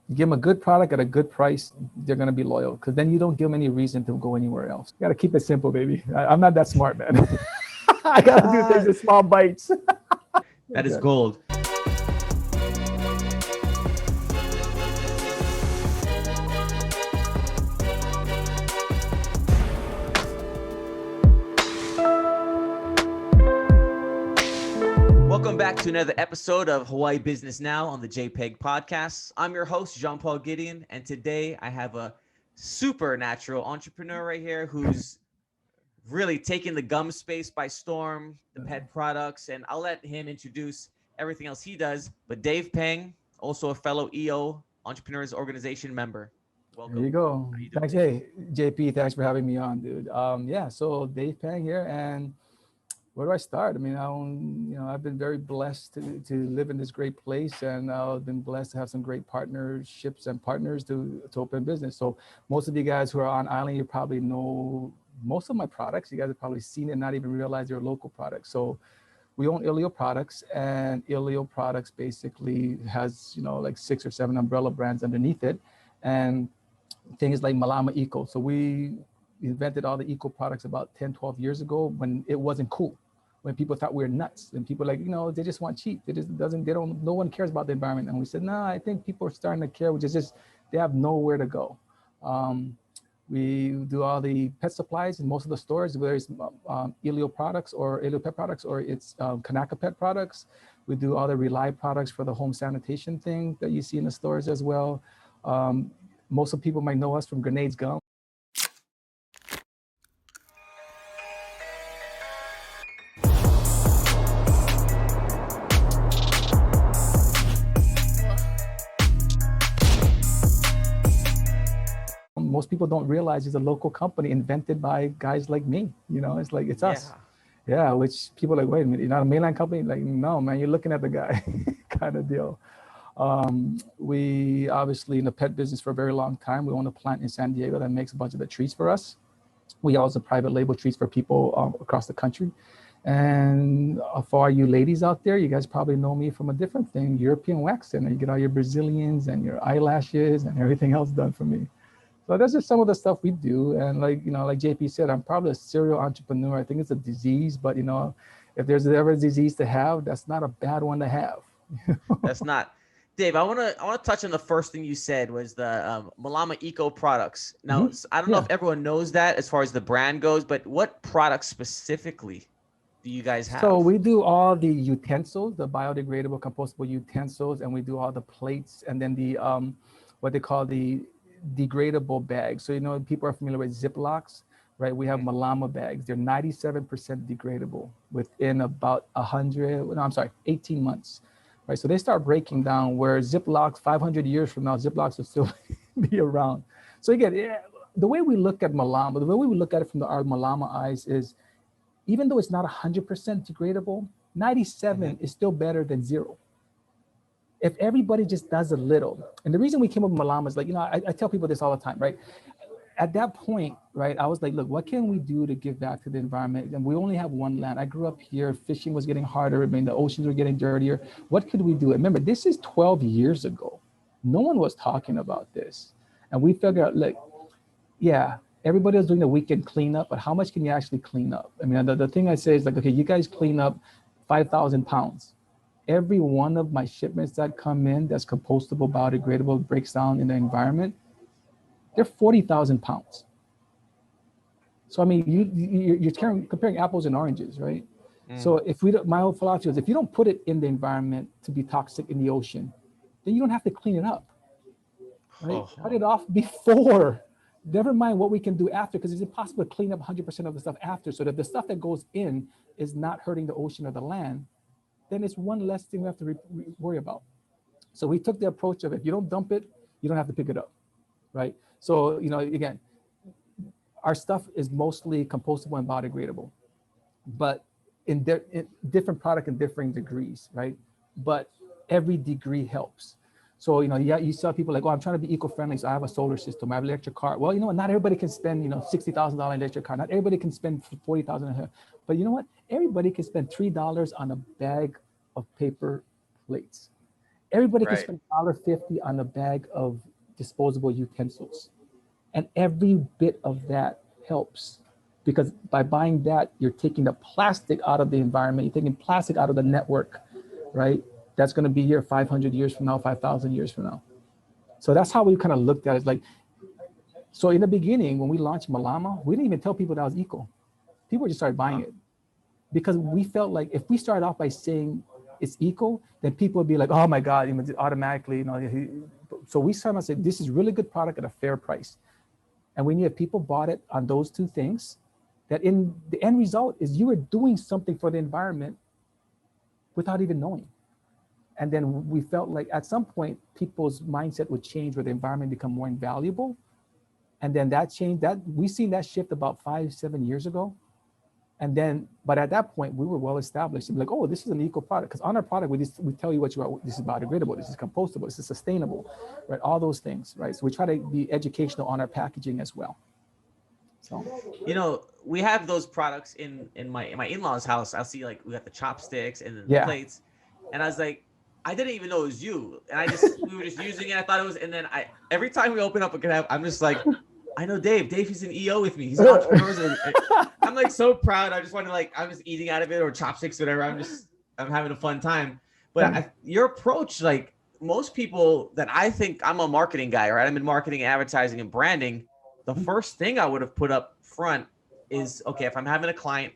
You give them a good product at a good price, they're going to be loyal, because then you don't give them any reason to go anywhere else. You got to keep it simple, baby. I'm not that smart, man. I got to do things in small bites. That is Okay. gold. Welcome back to another episode of Hawaii Business Now on the JPG podcast. I'm your host, Jean-Paul Gideon, and today I have a supernatural entrepreneur right here who's really taking the gum space by storm, the pet products, and I'll let him introduce everything else he does. But Dave Peng, also a fellow EO Entrepreneurs Organization member. There you Welcome. go. How you doing, Thanks. Dave? Hey, JP, thanks for having me on, dude. Yeah, so Dave Pang here, and where do I start? I mean, I've been very blessed to live in this great place, and I've been blessed to have some great partnerships and partners to open business. So most of you guys who are on Island, you probably know most of my products. You guys have probably seen it, not even realize they're local products. So we own Ilio Products, and Ilio Products basically has, like 6 or 7 umbrella brands underneath it, and things like Malama Eco. So we invented all the eco products about 10, 12 years ago when it wasn't cool, when people thought we were nuts, and people like, they just want cheap. They don't, no one cares about the environment. And we said, no, I think people are starting to care, which is just, they have nowhere to go. Um, we do all the pet supplies in most of the stores, whether it's Ilio products or Ilio pet products, or it's Kanaka pet products. We do all the Rely products for the home sanitation thing that you see in the stores as well. Um, Most of the people might know us from Grenades Gum. Most people don't realize it's a local company invented by guys like me. It's like, it's us. Yeah. Yeah, which people are like, wait a minute, you're not a mainland company? Like, no, man, you're looking at the guy kind of deal. We obviously in the pet business for a very long time. We own a plant in San Diego that makes a bunch of the treats for us. We also private label treats for people across the country. And for all you ladies out there, you guys probably know me from a different thing, European wax center. You get all your Brazilians and your eyelashes and everything else done for me. So that's just some of the stuff we do. And like JP said, I'm probably a serial entrepreneur. I think it's a disease, but if there's ever a disease to have, that's not a bad one to have. That's not Dave. I want to touch on the first thing you said was the Malama Eco products. Now, Mhm. I don't know Yeah. if everyone knows that as far as the brand goes, but what products specifically do you guys So have? we do all the utensils, the biodegradable, compostable utensils, and we do all the plates, and then the what they call the degradable bags. So people are familiar with Ziplocs, right? We have Mhm. Malama bags. They're 97% degradable within about 100. No, I'm sorry, 18 months, right? So they start breaking down. Where Ziplocs, 500 years from now, Ziplocs will still be around. So again, yeah, the way we look at Malama, the way we look at it from our Malama eyes is, even though it's not 100% degradable, 97 Mhm. is still better than zero. If everybody just does a little, and the reason we came up with Malama is like, I tell people this all the time, right? At that point, right, I was like, look, what can we do to give back to the environment? And we only have one land. I grew up here, fishing was getting harder. I mean, the oceans were getting dirtier. What could we do? Remember, this is 12 years ago. No one was talking about this. And we figured out, like, yeah, everybody was doing the weekend cleanup, but how much can you actually clean up? I mean, the thing I say is like, okay, you guys clean up 5,000 pounds. Every one of my shipments that come in that's compostable, biodegradable, breaks down in the environment, they're 40,000 pounds. So I mean, you're comparing apples and oranges, right? So Mm. if we don't, my whole philosophy is, if you don't put it in the environment to be toxic in the ocean, then you don't have to clean it up, right? Oh, Cut it off before. Never mind what we can do after, because it's impossible to clean up 100% of the stuff after. So that the stuff that goes in is not hurting the ocean or the land, then it's one less thing we have to worry about. So we took the approach of, if you don't dump it, you don't have to pick it up, right? So again, our stuff is mostly compostable and biodegradable, but in different product in different degrees, right? But every degree helps. So yeah, you saw people like, oh, I'm trying to be eco-friendly, so I have a solar system, I have an electric car. Well, not everybody can spend $60,000 electric car. Not everybody can spend 40,000 a year. But you know what? Everybody can spend $3 on a bag of paper plates. Everybody can Right. spend $1.50 on a bag of disposable utensils. And every bit of that helps because by buying that, you're taking the plastic out of the environment, you're taking plastic out of the network, right? That's going to be here 500 years from now, 5,000 years from now. So that's how we kind of looked at it. Like, so in the beginning, when we launched Malama, we didn't even tell people that was eco. People just started buying Huh. it because we felt like if we started off by saying it's eco, then people would be like, oh my God, automatically, So we started to say, this is really good product at a fair price. And we knew if people bought it on those two things, that in the end result is you were doing something for the environment without even knowing. And then we felt like at some point, people's mindset would change where the environment become more invaluable. And then that changed that we seen that shift about 5-7 years ago. And then, but at that point, we were well established. Like, oh, this is an eco product. Because on our product, we tell you what you are. This is biodegradable. This is compostable. This is sustainable, right? All those things, right? So we try to be educational on our packaging as well. So, We have those products in my in-laws' house. I'll see like we got the chopsticks and then the yeah. plates, and I was like, I didn't even know it was you, and we were just using it. I thought it was, and then I every time we open up a can, I'm just like, I know Dave. Dave, he's an EO with me. He's an entrepreneur. I'm like so proud. I just want to like I'm just eating out of it or chopsticks, whatever. I'm having a fun time. But your approach, like most people that I think I'm a marketing guy, right? I'm in marketing, advertising, and branding. The first thing I would have put up front is okay. If I'm having a client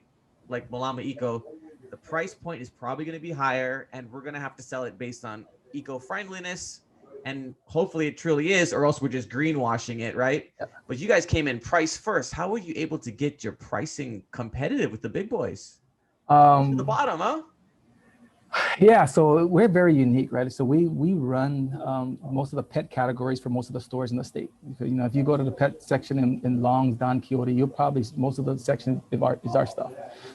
like Malama Eco, the price point is probably going to be higher, and we're going to have to sell it based on eco friendliness. And hopefully it truly is, or else we're just greenwashing it, right? But you guys came in price first. How were you able to get your pricing competitive with the big boys? To the bottom, huh? Yeah, so we're very unique, right? So we run most of the pet categories for most of the stores in the state. If you go to the pet section in Long's, Don Quixote, you'll probably most of the section is our stuff.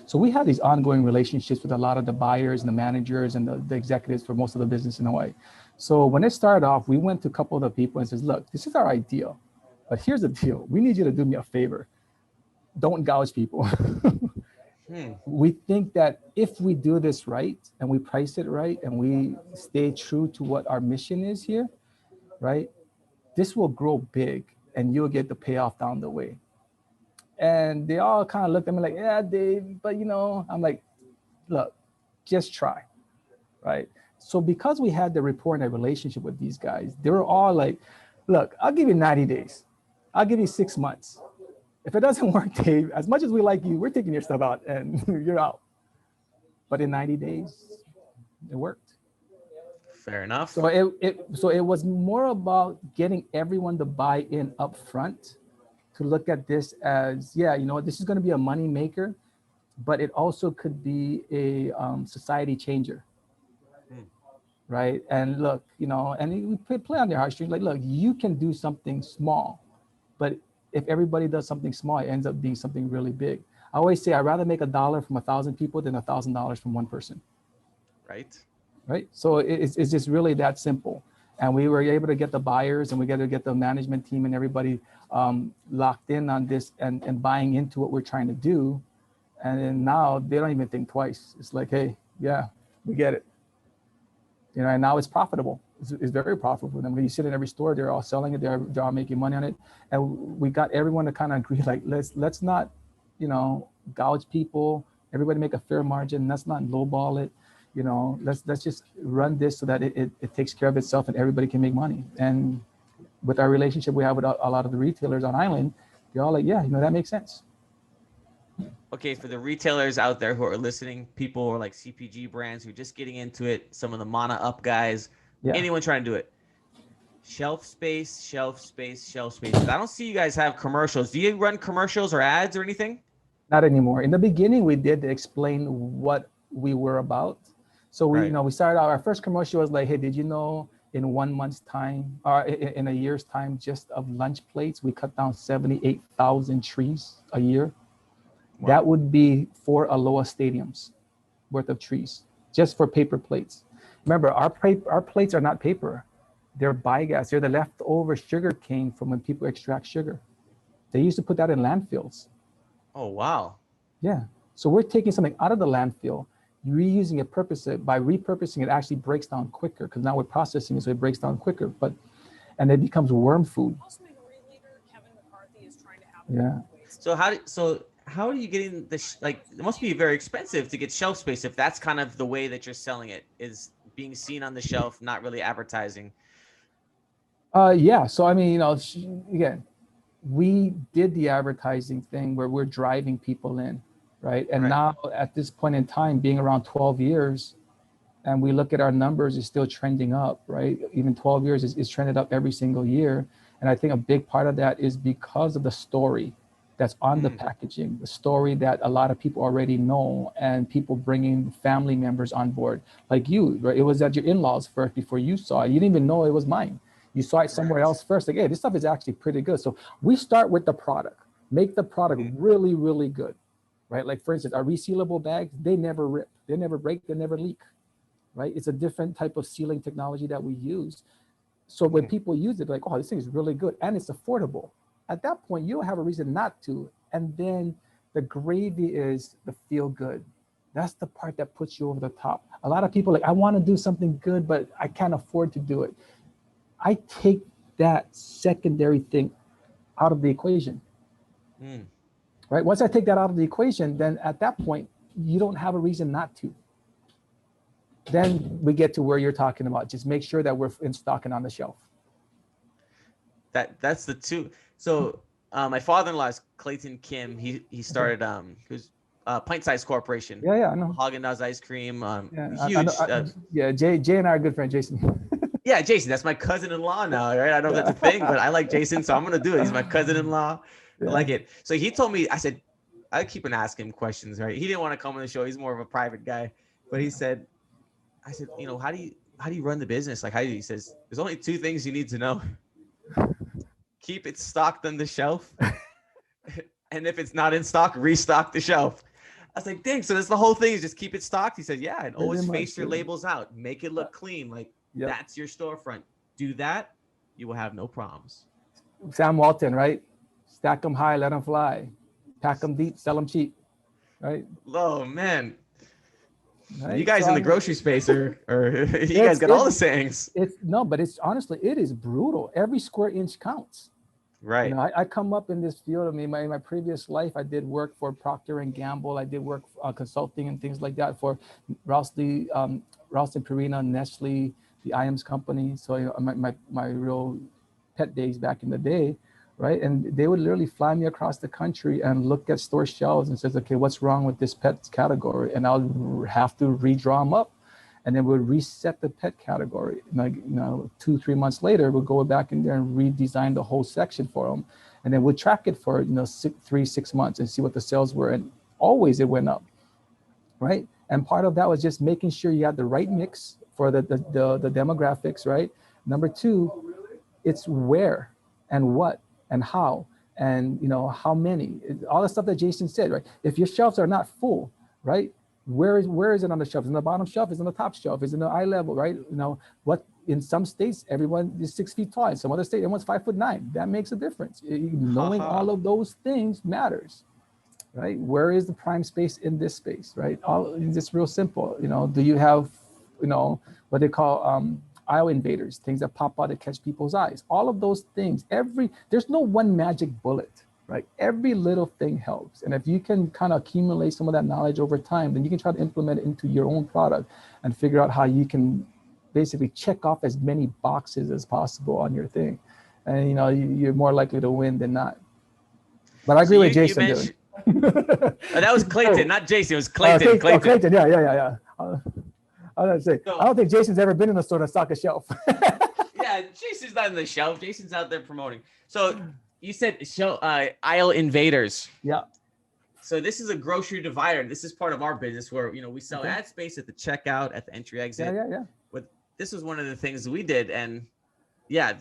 So we have these ongoing relationships with a lot of the buyers and the managers and the executives for most of the business in Hawaii. So when it started off, we went to a couple of the people and says, look, this is our idea, but here's the deal. We need you to do me a favor. Don't gouge people. We think that if we do this right and we price it right and we stay true to what our mission is here, right, this will grow big and you'll get the payoff down the way. And they all kind of looked at me like, yeah, Dave, but I'm like, look, just try, right? So because we had the rapport and a relationship with these guys, they were all like, look, I'll give you 90 days. I'll give you 6 months. If it doesn't work, Dave, as much as we like you, we're taking your stuff out and you're out. But in 90 days, it worked. Fair enough. So it was more about getting everyone to buy in up front to look at this as, yeah, this is going to be a money maker, but it also could be a society changer. Right. And look, and we play on their heartstrings. Like, look, you can do something small, but if everybody does something small, it ends up being something really big. I always say I'd rather make $1 from 1,000 people than $1,000 from one person. Right. Right. So it's just really that simple. And we were able to get the buyers and we got to get the management team and everybody locked in on this and buying into what we're trying to do. And then now they don't even think twice. It's like, hey, yeah, we get it. And now it's profitable. It's very profitable for them. When you sit in every store, they're all selling it. They're all making money on it. And we got everyone to kind of agree, like, let's not, gouge people. Everybody make a fair margin. Let's not lowball it. Let's just run this so that it takes care of itself and everybody can make money. And with our relationship we have with a lot of the retailers on island, they're all like, yeah, that makes sense. Okay, for the retailers out there who are listening, people who are like CPG brands who are just getting into it, some of the Mana Up guys, anyone trying to do it. Shelf space, shelf space, shelf space. I don't see you guys have commercials. Do you run commercials or ads or anything? Not anymore. In the beginning, we did explain what we were about. So we started out, our first commercial was like, hey, did you know in 1 month's time, or in a year's time, just of lunch plates, we cut down 78,000 trees a year. Wow. That would be 4 Aloha stadiums worth of trees, just for paper plates. Remember, our plates are not paper. They're biogas. They're the leftover sugar cane from when people extract sugar. They used to put that in landfills. Oh, wow. Yeah. So we're taking something out of the landfill, reusing it by repurposing it actually breaks down quicker because now we're processing it, so it breaks down quicker. And it becomes worm food. Yeah. So how are you getting like it must be very expensive to get shelf space if that's kind of the way that you're selling it is being seen on the shelf, not really advertising. Yeah. So I mean, again, we did the advertising thing where we're driving people in, right? And Right. now at this point in time, being around 12 years, and we look at our numbers, it's still trending up, right? Even 12 years is trended up every single year. And I think a big part of that is because of the story that's on the Mm, packaging, the story that a lot of people already know, and people bringing family members on board, like you, right? It was at your in-laws first before you saw it. You didn't even know it was mine. You saw it somewhere correct. else first. Like, hey, this stuff is actually pretty good. So we start with the product, make the product Mhm. really, really good, right? Like for instance, our resealable bags, they never rip, they never break, they never leak, right? It's a different type of sealing technology that we use. So when Mhm. people use it, like, oh, this thing is really good and it's affordable. At that point, you don't have a reason not to. And then the gravy is the feel good. That's the part that puts you over the top. A lot of people like, I want to do something good, but I can't afford to do it. I take that secondary thing out of the equation, Mm. right? Once I take that out of the equation, then at that point, you don't have a reason not to. Then we get to where you're talking about. Just make sure that we're in stock and on the shelf. That's the two. So my father-in-law is Clayton Kim. He Okay. started who's Pint Size Corporation, Yeah, I know. Haagen-Dazs ice cream, Yeah, I know. huge. Yeah, Jay and I are good friend, Jason. Yeah, Jason, that's my cousin-in-law now, right? I don't know if that's Yeah, a thing, but I like Jason, so I'm gonna do it. He's my cousin-in-law. I yeah. like it. So he told me, I said, I keep on asking him questions, right? He didn't want to come on the show. He's more of a private guy, but he said, I said, how do you run the business? Like, how do you? He says, there's only two things you need to know: keep it stocked on the shelf, and if it's not in stock, restock the shelf. I was like, dang, so that's the whole thing is just keep it stocked. He said, yeah, and Pretty always much, face your dude. labels out, make it look clean. Like Yep. that's your storefront. Do that, you will have no problems. Sam Walton, right? Stack them high, let them fly. Pack them deep, sell them cheap, right? Oh man, you Right. So guys in I the mean, grocery space are you guys it's got all it's the sayings. it's no, but it's honestly it is brutal. Every square inch counts. Right. I come up in this field. I mean, my previous life, I did work for Procter and Gamble. I did work consulting and things like that for Ralston, Ralston Purina, Nestle, the IAMS company. So my real pet days back in the day, right? And they would literally fly me across the country and look at store shelves and says, okay, what's wrong with this pet category? And I'll have to redraw them up, and then we'll reset the pet category. Like, 2, 3 months later, we'll go back in there and redesign the whole section for them. And then we'll track it for, 6 months and see what the sales were. And always it went up, right? And part of that was just making sure you had the right mix for the demographics, right? Number two, it's where and what and how and how many, all the stuff that Jason said, right? If your shelves are not full, right, where is it on the shelf? Is it on the bottom shelf? Is it on the top shelf? Is it in the eye level, right? What in some states everyone is 6 feet tall, in some other states everyone's 5'9". That makes a difference. Knowing all Haha. of those things matters, right? Where is the prime space in this space, right? All it's just real simple. Do you have, what they call aisle invaders, things that pop out to catch people's eyes? All of those things. There's no one magic bullet, right? Every little thing helps, and if you can kind of accumulate some of that knowledge over time, then you can try to implement it into your own product and figure out how you can basically check off as many boxes as possible on your thing, and you're more likely to win than not. But I So agree with you Jason, dude. mentioned that was Clayton, Oh, not Jason. It was Clayton. Clayton, oh, Clayton. Clayton, yeah, yeah, yeah, yeah. I was gonna say, I So don't think Jason's ever been in a store to stock a shelf. yeah, Jason's not in the shelf. Jason's out there promoting. So you said show aisle invaders. Yeah. So this is a grocery divider. This is part of our business where we sell Okay. ad space at the checkout, at the entry Yeah, exit. yeah, yeah. But this was one of the things we did, and yeah,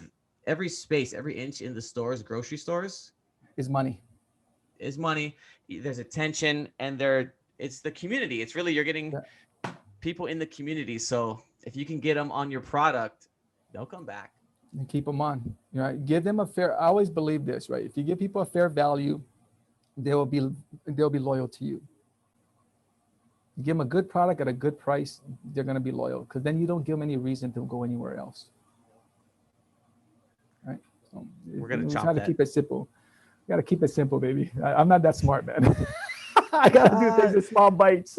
every space, every inch in the stores, grocery stores, Is money. is money. There's attention, and it's the community. It's really you're getting Yeah. people in the community. So if you can get them on your product, they'll come back. And keep them on. Give them a fair. I always believe this, right? If you give people a fair value, they will be loyal to you. You give them a good product at a good price, they're going to be loyal, because then you don't give them any reason to go anywhere else, right? So We're gonna we chop try to that. keep it simple. You got to keep it simple, baby. I'm not that smart, man. I got to do things in small bites.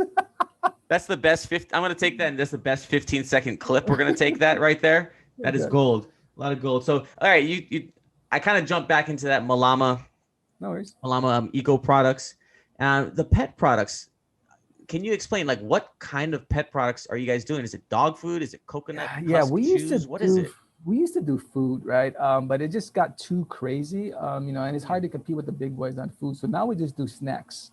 That's the best 50. I'm gonna take that, and that's the best 15-second clip. We're gonna take that right there. That is Okay. gold. A lot of gold. So, all right, you I kind of jumped back into that No worries. Malama eco products, the pet products. Can you explain like what kind of pet products are you guys doing? Is it dog food? Is it coconut Yeah, husk chews? What is it? we used to do food, right? But it just got too crazy, and it's Hmm. hard to compete with the big boys on food. So now we just do snacks,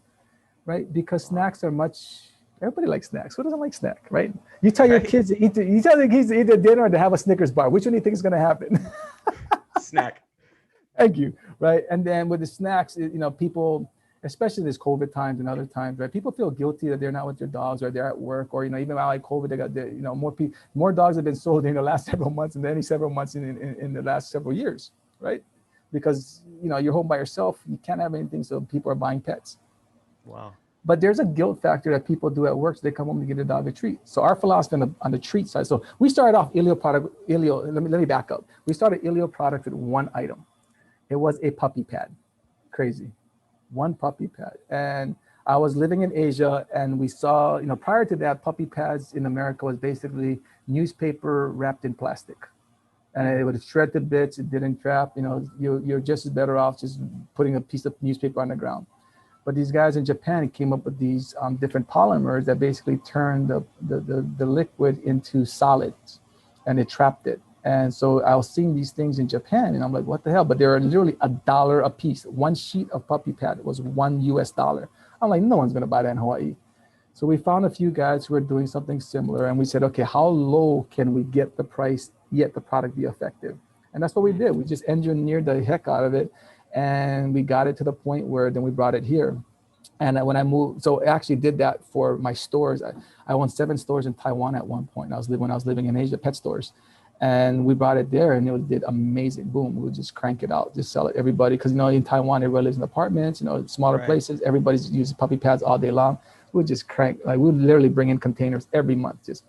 right? Because Wow. snacks are much. Everybody likes snacks. Who doesn't like snack, right? You tell your Right? kids to eat. You tell your kids to eat their dinner or to have a Snickers bar. Which one do you think is going to happen? Snack. Thank you. Right. And then with the snacks, people, especially this COVID times and other times, right? People feel guilty that they're not with their dogs or they're at work, or, even while like COVID, they got, more people, more dogs have been sold in the last several months than any several months in the last several years. Right. Because, you're home by yourself. You can't have anything. So people are buying pets. Wow. But there's a guilt factor that people do at work. So they come home to get a dog a treat. So our philosophy on the treat side. So we started off Ilio product. Ilio. Let me back up. We started Ilio product with one item. It was a puppy pad. Crazy. One puppy pad. And I was living in Asia, and we saw, prior to that, puppy pads in America was basically newspaper wrapped in plastic. And Hmm. it would shred to bits. It didn't trap. You're just as better off just putting a piece of newspaper on the ground. But these guys in Japan came up with these different polymers that basically turned the liquid into solids, and it trapped it. And so I was seeing these things in Japan, and I'm like, what the hell? But they were literally $1 a piece. One sheet of puppy pad was $1 US. I'm like, no one's gonna buy that in Hawaii. So we found a few guys who were doing something similar, and we said, okay, how low can we get the price yet the product be effective? And that's what we Hmm. did. We just engineered the heck out of it, and we got it to the point where then we brought it here. And when I moved, so I actually did that for my stores. I owned 7 stores in Taiwan at one point. When I was living in Asia, pet stores, and we brought it there, and it did amazing. Boom, we would just crank it out, just sell it everybody, because in Taiwan everybody lives in apartments, smaller Right. places. Everybody's using puppy pads all day long. We would just crank, like we would literally bring in containers every month, just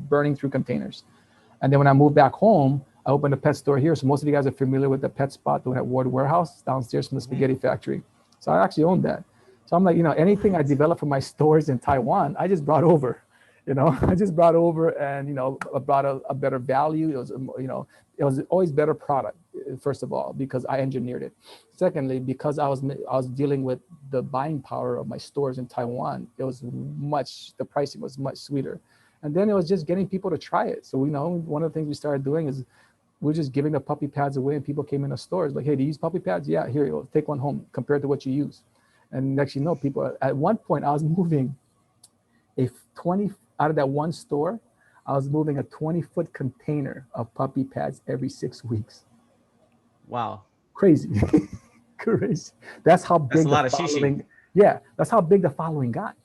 burning through containers. And then when I moved back home, I opened a pet store here. So most of you guys are familiar with the pet spot at Ward Warehouse downstairs from the Hmm. spaghetti factory. So I actually owned that. So I'm like, anything I What? developed for my stores in Taiwan, I just brought over. I just brought over, and I brought a better value. It was always better product. First of all, because I engineered it. Secondly, because I was dealing with the buying power of my stores in Taiwan, the pricing was much sweeter. And then it was just getting people to try it. So one of the things we started doing is we're just giving the puppy pads away, and people came in the stores like, hey, do you use puppy pads? Yeah, here you go, take one home compared to what you use. And next people, at one point I was moving a 20 out of that one store, I was moving a 20-foot container of puppy pads every 6 weeks. Wow. Crazy. Crazy. That's how That's a big the lot of shishi. following. Yeah, that's how big the following got.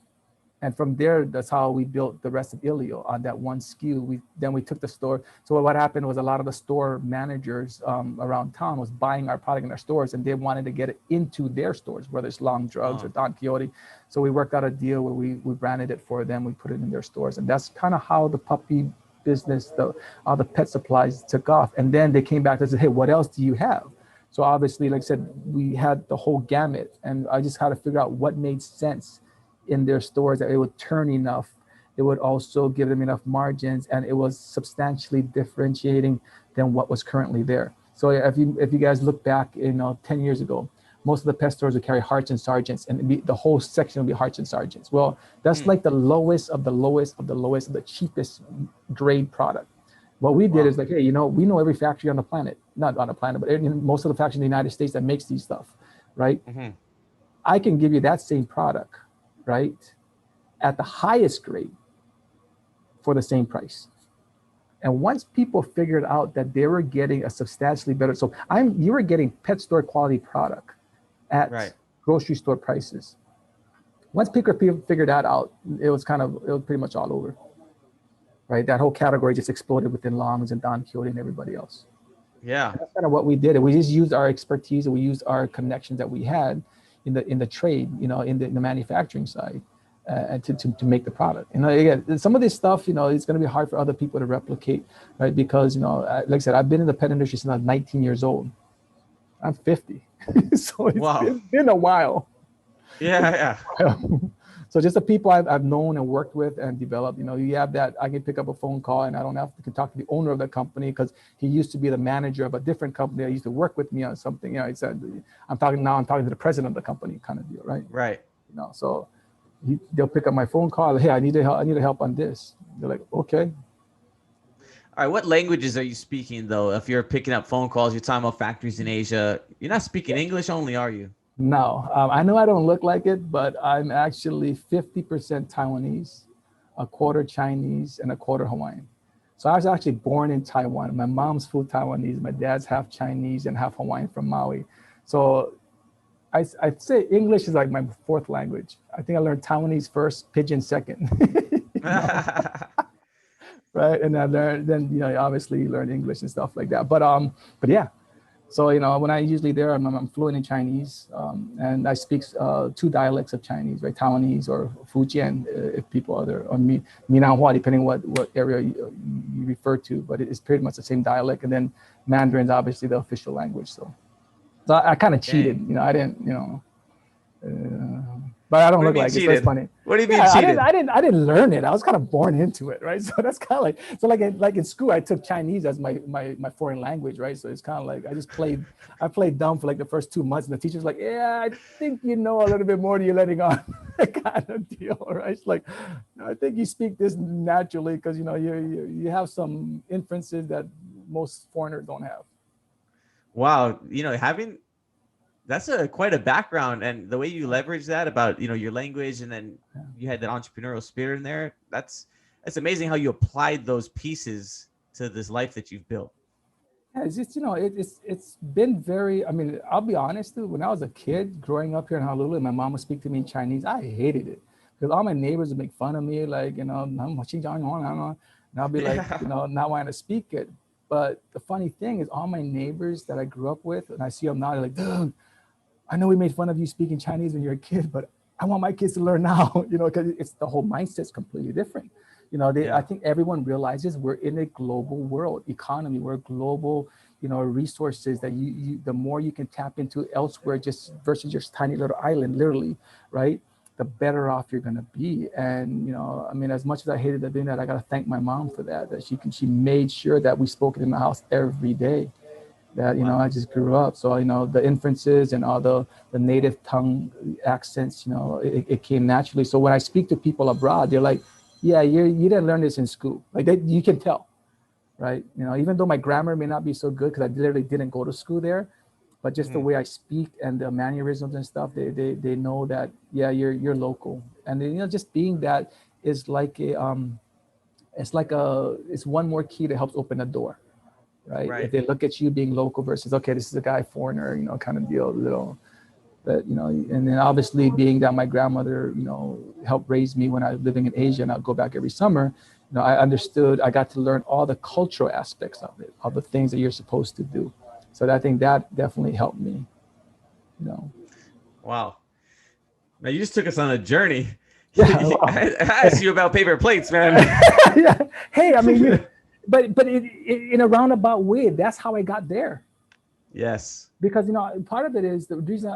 And from there, that's how we built the rest of Ilio on that one SKU. We took the store. So what happened was a lot of the store managers around town was buying our product in their stores, and they wanted to get it into their stores, whether it's Long Drugs or Oh. Don Quixote. So we worked out a deal where we branded it for them. We put it in their stores, and that's kind of how the puppy business, all the pet supplies took off. And then they came back and said, hey, what else do you have? So obviously, like I said, we had the whole gamut, and I just had to figure out what made sense in their stores, that it would turn enough, it would also give them enough margins, and it was substantially differentiating than what was currently there. So if you guys look back, 10 years ago, most of the pet stores would carry Hearts and Sergeants, and the whole section would be Hearts and Sergeants. Well, that's Hmm. like the lowest of the lowest of the lowest of the cheapest grade product. What we did Wow. is like, hey, we know every factory on the planet, not on the planet, but in most of the factories in the United States that makes these stuff, right? Hmm. I can give you that same product, right, at the highest grade for the same price. And once people figured out that they were getting a substantially better, so you were getting pet store quality product at Right. grocery store prices. Once people figured that out, it was pretty much all over, right? That whole category just exploded within Longs and Don Quixote and everybody else. Yeah. And that's kind of what we did. And we just used our expertise, and we used our connections that we had in the trade, in the manufacturing side. and to make the product. Again, some of this stuff, it's going to be hard for other people to replicate, right? Because, like I said, I've been in the pet industry since I was 19 years old. I'm 50. So Wow. it's been a while. Yeah, yeah. So just the people I've known and worked with and developed, you have that, I can pick up a phone call and I don't have to talk to the owner of the company because he used to be the manager of a different company that used to work with me on something. He said, I'm talking to the president of the company kind of deal, right? Right. So they'll pick up my phone call. Hey, I need help on this. They're like, okay. All right. What languages are you speaking though? If you're picking up phone calls, you're talking about factories in Asia. You're not speaking English only, are you? No, I know I don't look like it, but I'm actually 50% Taiwanese, a quarter Chinese, and a quarter Hawaiian. So I was actually born in Taiwan. My mom's full Taiwanese. My dad's half Chinese and half Hawaiian from Maui. So I'd say English is like my fourth language. I think I learned Taiwanese first, Pidgin second. Right? And I learned, then, obviously you learn English and stuff like that. But yeah. So, when I usually there, I'm fluent in Chinese, and I speak two dialects of Chinese, right? Taiwanese or Fujian, if people are there, or Minanhua, depending what area you refer to, but it's pretty much the same dialect. And then Mandarin is obviously the official language. So I kind of cheated, Dang. I didn't, but I don't What do you look mean like it, so it's cheated? funny. What do you mean Yeah, cheated? I didn't learn it. I was kind of born into it, right? So that's kind of like in school, I took Chinese as my foreign language, right? So it's kind of like I played dumb for like the first 2 months, and the teacher's like, "Yeah, I think you know a little bit more than you're letting on," kind of deal, right? It's like, I think you speak this naturally because you have some inferences that most foreigners don't have. Wow. Having that's a quite a background, and the way you leverage that about your language, and then Yeah. you had that entrepreneurial spirit in there. That's amazing how you applied those pieces to this life that you've built. Yeah, it's just it's been very. I mean, I'll be honest, dude. When I was a kid growing up here in Honolulu, and my mom would speak to me in Chinese, I hated it because all my neighbors would make fun of me, like I'm watching John, and I'll be like, Yeah. not wanting to speak it. But the funny thing is, all my neighbors that I grew up with, and I see them now, they're like, dude, I know we made fun of you speaking Chinese when you're a kid, but I want my kids to learn now, because it's the whole mindset's completely different. I Yeah. think everyone realizes we're in a global world economy. We're global, resources that the more you can tap into elsewhere, just versus your tiny little island, literally, right? The better off you're gonna be. And I mean, as much as I hated doing that, I gotta thank my mom for that. That she made sure that we spoke it in the house every day, that Wow. I just grew up. So the inferences and all the native tongue accents, it came naturally. So when I speak to people abroad, they're like, yeah, you didn't learn this in school. Like you can tell, right? Even though my grammar may not be so good because I literally didn't go to school there, but just the Mhm. way I speak and the mannerisms and stuff, they know that, yeah, you're local. And then, just being that is like it's one more key that helps open a door, right? If Right. they look at you being local versus, okay, this is a guy foreigner, kind of deal, that, and then obviously being that my grandmother, helped raise me when I was living in Asia and I'd go back every summer, I understood, I got to learn all the cultural aspects of it, all the things that you're supposed to do. So I think that definitely helped me, you know. Wow. Now you just took us on a journey. Yeah, well, I asked you about paper plates, man. yeah. Hey, I mean, but in a roundabout way, that's how I got there. Yes. Because part of it is the reason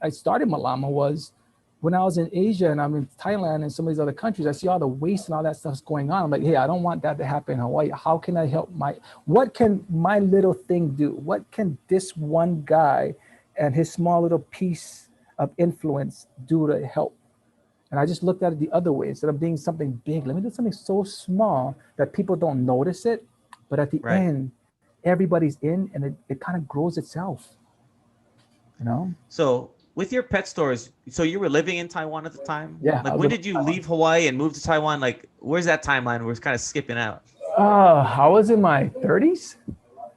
I started Malama was when I was in Asia and I'm in Thailand and some of these other countries, I see all the waste and all that stuff's going on. I'm like, hey, I don't want that to happen in Hawaii. How can I help what can my little thing do? What can this one guy and his small little piece of influence do to help? And I just looked at it the other way. Instead of being something big, let me do something so small that people don't notice it. But at the Right. end, everybody's in and it kind of grows itself, you know? So with your pet stores, so you were living in Taiwan at the time? Yeah, I Like was when living did in you Taiwan. leave Hawaii and move to Taiwan? Like where's that timeline? We're kind of skipping out. I was in my 30s.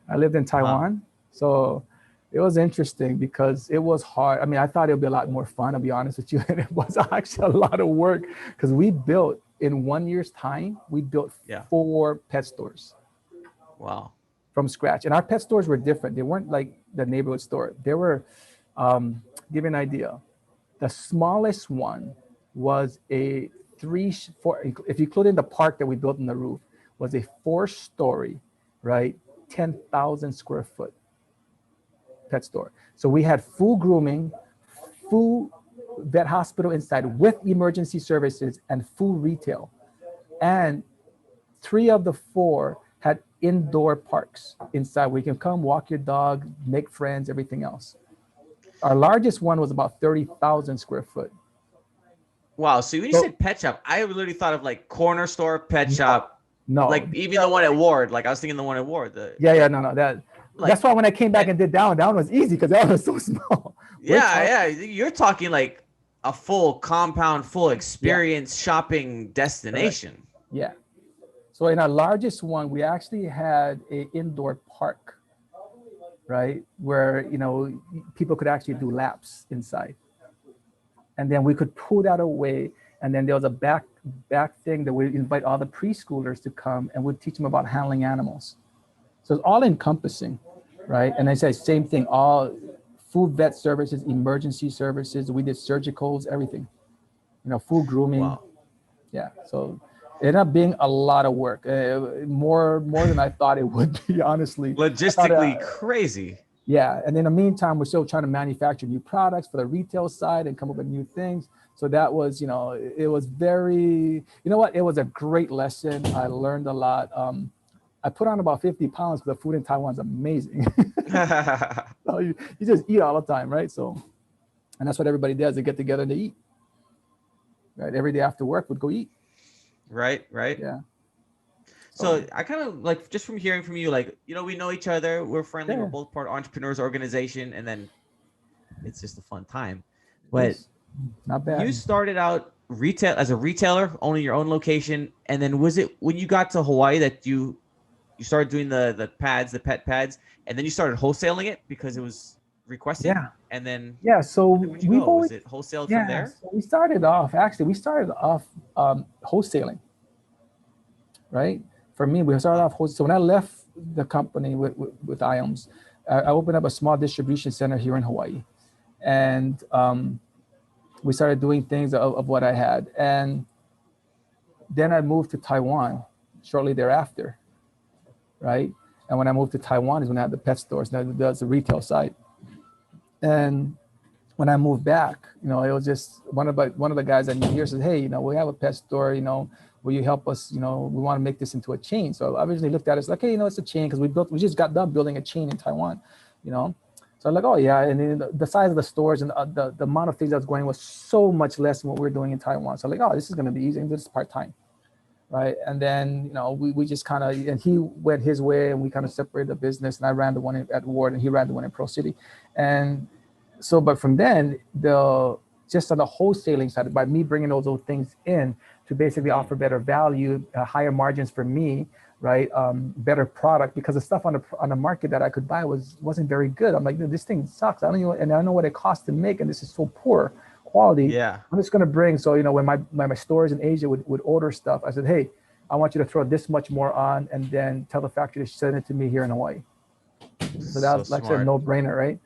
I lived in Wow. Taiwan. So it was interesting because it was hard. I mean, I thought it would be a lot more fun, to be honest with you. And it was actually a lot of work because we built in 1 year's time, we built Yeah. 4 pet stores Wow. from scratch. And our pet stores were different. They weren't like the neighborhood store. They were, give you an idea, the smallest one. was a four, if you include in the park that we built in the roof, was a 4-story, right, 10,000 square foot pet store. So we had full grooming, full vet hospital inside with emergency services and full retail. And 3 of the 4 had indoor parks inside where you can come walk your dog, make friends, everything else. Our largest one was about 30,000 square foot. Wow. So when you So said pet shop, I literally thought of like corner store, pet no, shop, no, like even the one at Ward. Like I was thinking the one at Ward. The yeah, no, that's like, why when I came back and and did down was easy because that was so small. We're yeah, talking, yeah. You're talking like a full compound, full yeah, experience shopping correct, destination. yeah. So in our largest one, we actually had a indoor park, right, where people could actually do laps inside, and then we could pull that away. And then there was a back thing that we invite all the preschoolers to come and we'd teach them about handling animals. So it's all encompassing, right? And I said same thing, all food vet services, emergency services. We did surgicals, everything. Full grooming. Wow. Yeah. So it ended up being a lot of work, more than I thought it would be. Honestly, I thought, Logistically crazy. yeah. And in the meantime, we're still trying to manufacture new products for the retail side and come up with new things. So that was, it was very, what? It was a great lesson. I learned a lot. I put on about 50 pounds because the food in Taiwan is amazing. So you just eat all the time, right? So, and that's what everybody does. They get together and they eat, right? Every day after work, would go eat. Right, right. Yeah. So, So I kind of like just from hearing from you, like, we know each other, we're friendly, we're yeah, both part of entrepreneurs organization, and then it's just a fun time. it But is not you bad. started out retail as a retailer, owning your own location, and then was it when you got to Hawaii that you started doing the pads, the pet pads, and then you started wholesaling it because it was requested, Yeah. and then Yeah. where'd So you we've go? always, Was it wholesaled from yeah. there? So we started off wholesaling, right? For me, we started Ah, off wholesale. So when I left the company with IOMS, I opened up a small distribution center here in Hawaii. And we started doing things of what I had. And then I moved to Taiwan shortly thereafter, right? And when I moved to Taiwan is when I had the pet stores. Now that's the retail side. And when I moved back, it was just one of the guys I knew here said, "Hey, we have a pet store. Will you help us? We want to make this into a chain." So I originally looked at it as like, "Hey, it's a chain because we just got done building a chain in Taiwan, you know." So I'm like, "Oh yeah," and then the size of the stores and the amount of things that was going was so much less than what we're doing in Taiwan. So I'm like, "Oh, this is going to be easy. This is part time." Right. And then, we just kind of, and he went his way and we kind of separated the business and I ran the one at Ward and he ran the one in Pro City. And so, but from then, just on the wholesaling side, by me bringing those things in to basically mhm. offer better value, higher margins for me, right? Better product because the stuff on the market that I could buy wasn't very good. I'm like, this thing sucks. I don't even, and I know what it costs to make, and this is so poor quality. Yeah. I'm just going to bring. So when my stores in Asia would order stuff, I said, hey, I want you to throw this much more on, and then tell the factory to send it to me here in Hawaii. So So that's like I said, smart. no brainer, right?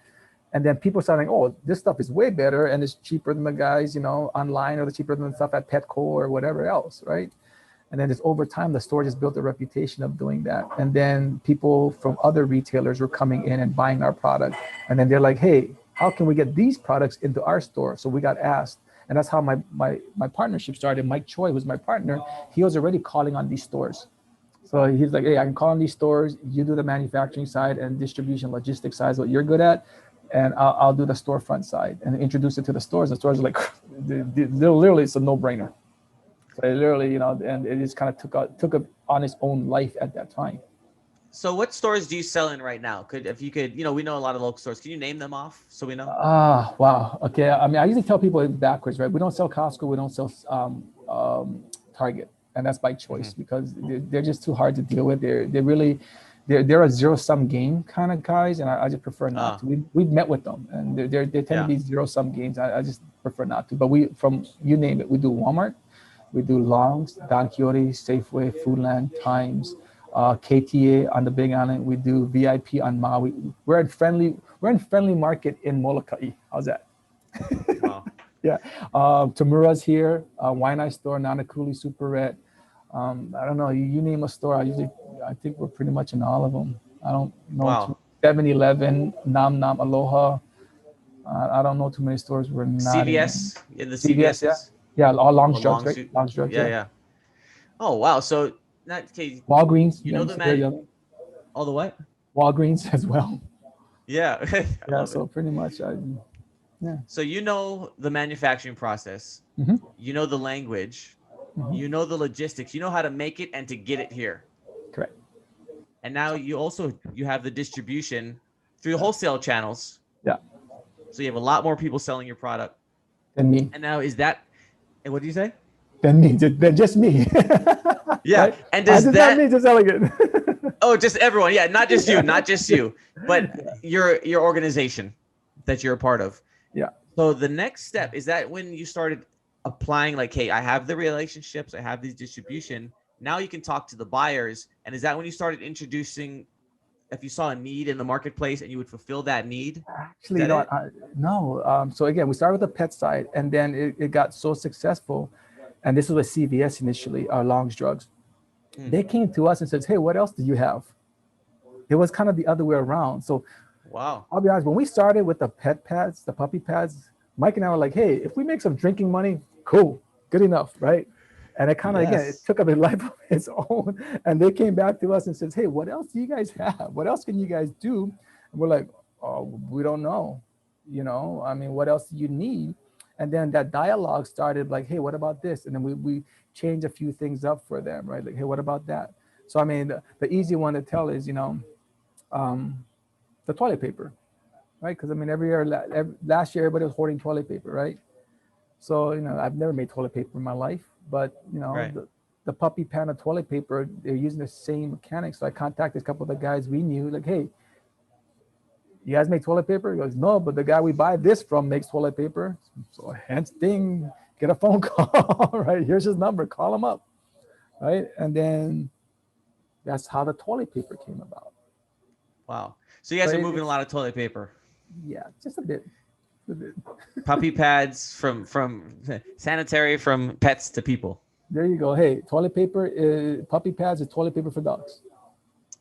And then people starting, oh, this stuff is way better and it's cheaper than the guys, online or the cheaper than the stuff at Petco or whatever else, right? And then just over time, the store just built a reputation of doing that. And then people from other retailers were coming in and buying our product. And then they're like, hey, how can we get these products into our store? So we got asked. And that's how my partnership started. Mike Choi was my partner. He was already calling on these stores. So he's like, hey, I can call on these stores. You do the manufacturing side and distribution logistics side, is what you're good at. And I'll do the storefront side and introduce it to the stores. The stores are like, they're literally, it's a no brainer. So it literally, and it just kind of took up on its own life at that time. So what stores do you sell in right now? If you could, we know a lot of local stores. Can you name them off so we know? Ah, wow. Okay. I mean, I usually tell people it backwards, right? We don't sell Costco. We don't sell Target, and that's by choice Mhm. because they're just too hard to deal with. They're a zero sum game kind of guys, and I just prefer not to. Ah, We've met with them, and they tend to yeah. be zero sum games. I just prefer not to. But from you name it, we do Walmart, we do Longs, Don Quixote, Safeway, Foodland, Times, KTA on the Big Island. We do VIP on Maui. We're in friendly market in Molokai. How's that? Wow. Yeah. Tamura's here. Wine Eye Store, Nanakuli, Super Red. I don't know. You name a store. I think we're pretty much in all of them. I don't know Wow. too. 7-Eleven, Nam Nam, Aloha. I don't know too many stores we're not in. CVS, yeah, the CVS, yeah. CVS's. Yeah, all Oh, Long's Drugs, long right? suit. Long's Drugs, Yeah, yeah. yeah. Oh, wow. So, not okay. Walgreens, You yeah, know you the see there, man. yeah. All the what? Walgreens as well. Yeah, I Yeah, love it. so pretty much, yeah. So you know the manufacturing process. Hmm. You know the language. You Hmm. know the logistics. You know how to make it and to get it here. Correct. And now you have the distribution through the wholesale channels. Yeah. So you have a lot more people selling your product. Than me. And now is that and what do you say? Than me. Than just me. Yeah. Right? And I does just not that me, just elegant. oh just everyone. Yeah, not just you, Yeah. not just you, but Yeah. your organization that you're a part of. Yeah. So the next step is that when you started applying, like, hey, I have the relationships, I have these distribution. Now you can talk to the buyers. And is that when you started introducing, if you saw a need in the marketplace and you would fulfill that need? Is Actually, that it? no. So again, we started with the pet side, and then it got so successful. And this was with CVS initially, our Long's Drugs. Hmm. They came to us and says, "Hey, what else do you have?" It was kind of the other way around. So Wow. I'll be honest, when we started with the pet pads, the puppy pads, Mike and I were like, "Hey, if we make some drinking money, cool, good enough, right?" And it kind of again, it Yes. took up a life of its own. And they came back to us and says, "Hey, what else do you guys have? What else can you guys do?" And we're like, "Oh, we don't know. I mean, what else do you need?" And then that dialogue started like, "Hey, what about this?" And then we changed a few things up for them, right? Like, "Hey, what about that?" So I mean, the easy one to tell is, um, the toilet paper, right? Because I mean, every year, last year, everybody was hoarding toilet paper, right? So I've never made toilet paper in my life, but Right. the puppy pan of toilet paper, they're using the same mechanics. So I contacted a couple of the guys we knew, like, "Hey, you guys make toilet paper?" He goes, "No, but the guy we buy this from makes toilet paper." So hence, ding, get a phone call, right? Here's his number, call him up, right? And then that's how the toilet paper came about. Wow. So you guys But are moving a it's lot of toilet paper. yeah, just a bit. Puppy pads from sanitary from pets to people. There you go. Hey, toilet paper is puppy pads is toilet paper for dogs.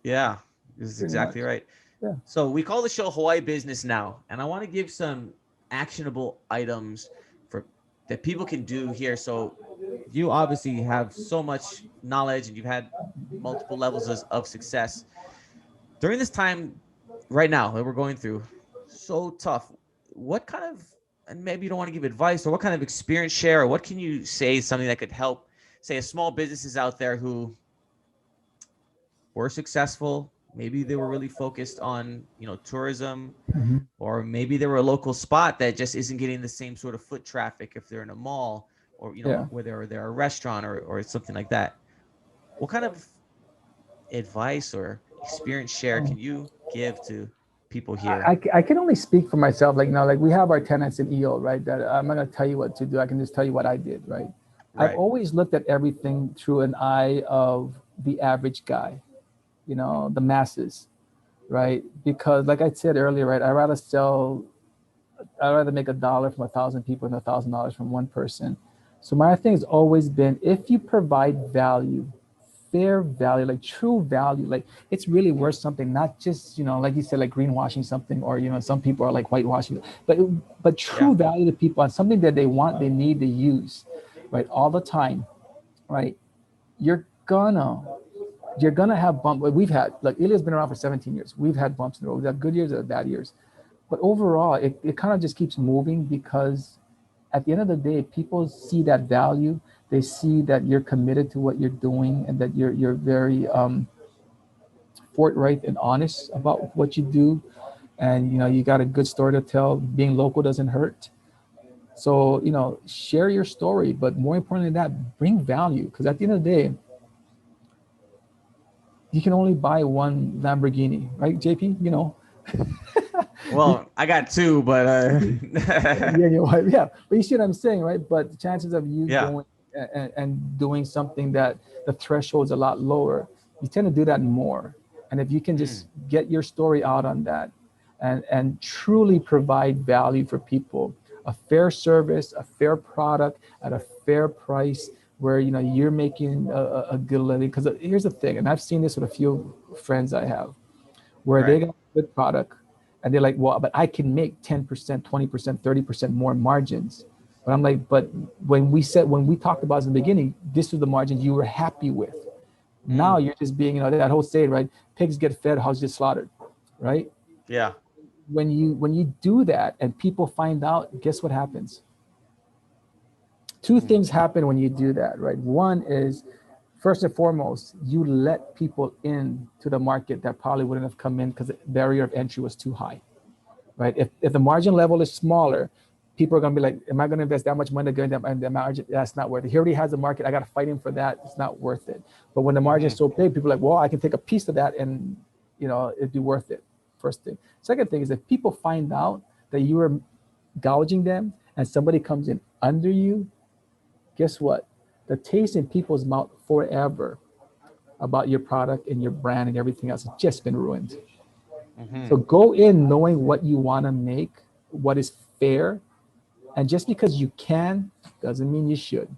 Yeah, this is Pretty much. exactly right. Yeah. So we call the show Hawaii Business Now, and I want to give some actionable items for that people can do here. So you obviously have so much knowledge and you've had multiple levels of success during this time right now that we're going through. So tough. What kind of, and maybe you don't want to give advice, or what kind of experience share, or what can you say something that could help, say, a small businesses out there who were successful. Maybe they were really focused on, tourism, Mm-hmm. or maybe they were a local spot that just isn't getting the same sort of foot traffic if they're in a mall, or Yeah. where they're a restaurant, or something like that. What kind of advice or experience share Um, can you give to people here? I can only speak for myself. Like, like we have our tenants in EO, right? That I'm not going to tell you what to do. I can just tell you what I did, right? I've Right. always looked at everything through an eye of the average guy, the masses, right? Because, like I said earlier, right, I'd rather make $1 from 1,000 people than $1,000 from one person. So my thing has always been, if you provide value, fair value, like true value, like it's really worth something, not just like you said, like greenwashing something, or some people are like whitewashing, but Yeah. true value to people on something that they want, they need to use, right, all the time, right? You're gonna you're gonna have bump. We've had like Ilya's been around for 17 years. We've had bumps in the road. We've had good years or bad years, but overall, it kind of just keeps moving because at the end of the day, people see that value. They see that you're committed to what you're doing and that you're very forthright and honest about what you do. And you got a good story to tell. Being local doesn't hurt. So share your story, but more importantly than that, bring value. Because at the end of the day, you can only buy one Lamborghini, right, JP? You, Well, I got two, but yeah, your wife, yeah. But you see what I'm saying, right? But the chances of you yeah. going and doing something that the threshold's a lot lower, you tend to do that more. And if you can Mm, just get your story out on that and truly provide value for people, a fair service, a fair product at a fair price, where you're making a good living. Because here's the thing, and I've seen this with a few friends I have, where they Right. got a good product, and they're like, well, but I can make 10%, 20%, 30% more margins. But I'm like, but when we talked about it in the beginning, this was the margin you were happy with. Now Mm. you're just being, that whole saying, right? Pigs get fed, hogs get slaughtered, right? Yeah. When you do that and people find out, guess what happens? Two Mm. things happen when you do that, right? One is, first and foremost, you let people in to the market that probably wouldn't have come in because the barrier of entry was too high, right? If the margin level is smaller, people are going to be like, am I going to invest that much money to go in the margin? That's not worth it. He already has the market. I got to fight him for that. It's not worth it. But when the margin Mm-hmm. is so big, people are like, well, I can take a piece of that and, it'd be worth it. First thing. Second thing is, if people find out that you are gouging them and somebody comes in under you, guess what? The taste in people's mouth forever about your product and your brand and everything else has just been ruined. Mm-hmm. So go in knowing what you want to make, what is fair, and just because you can doesn't mean you should.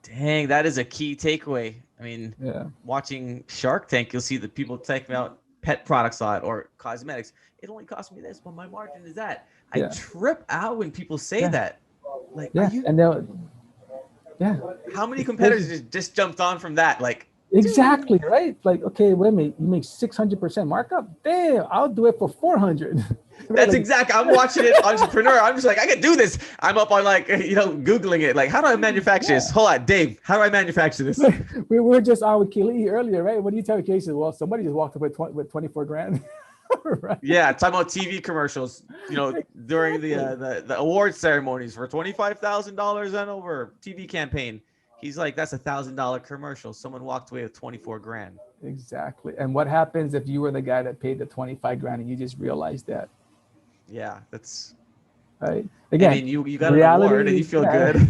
Dang, that is a key takeaway. I mean, Yeah, watching Shark Tank, you'll see the people talking about pet products on it or cosmetics. It only cost me this, but my margin is that. I yeah, trip out when people say yeah, that. Like, are yeah, you? and they'll, yeah, How many it's crazy. competitors just jumped on from that? Like, dude, Exactly, right? Like, okay, wait a minute, you make 600% markup. Damn, I'll do it for 400. Right? that's Like, exact. I'm watching it, entrepreneur. I'm just like, I can do this. I'm up on like, Googling it. Like, how do I manufacture this? yeah. Hold on, Dave. How do I manufacture this? We were just on with Keely earlier, right? What do you tell Casey? Well, somebody just walked away with 24 grand. Right? Yeah, talking about TV commercials. During the Exactly. the award ceremonies for $25,000 and over TV campaign. He's like, that's $1,000 commercial. Someone walked away with 24 grand. Exactly. And what happens if you were the guy that paid the 25 grand and you just realized that, Yeah, that's. right? I Again, mean, you got an award and reality, you feel yeah, good.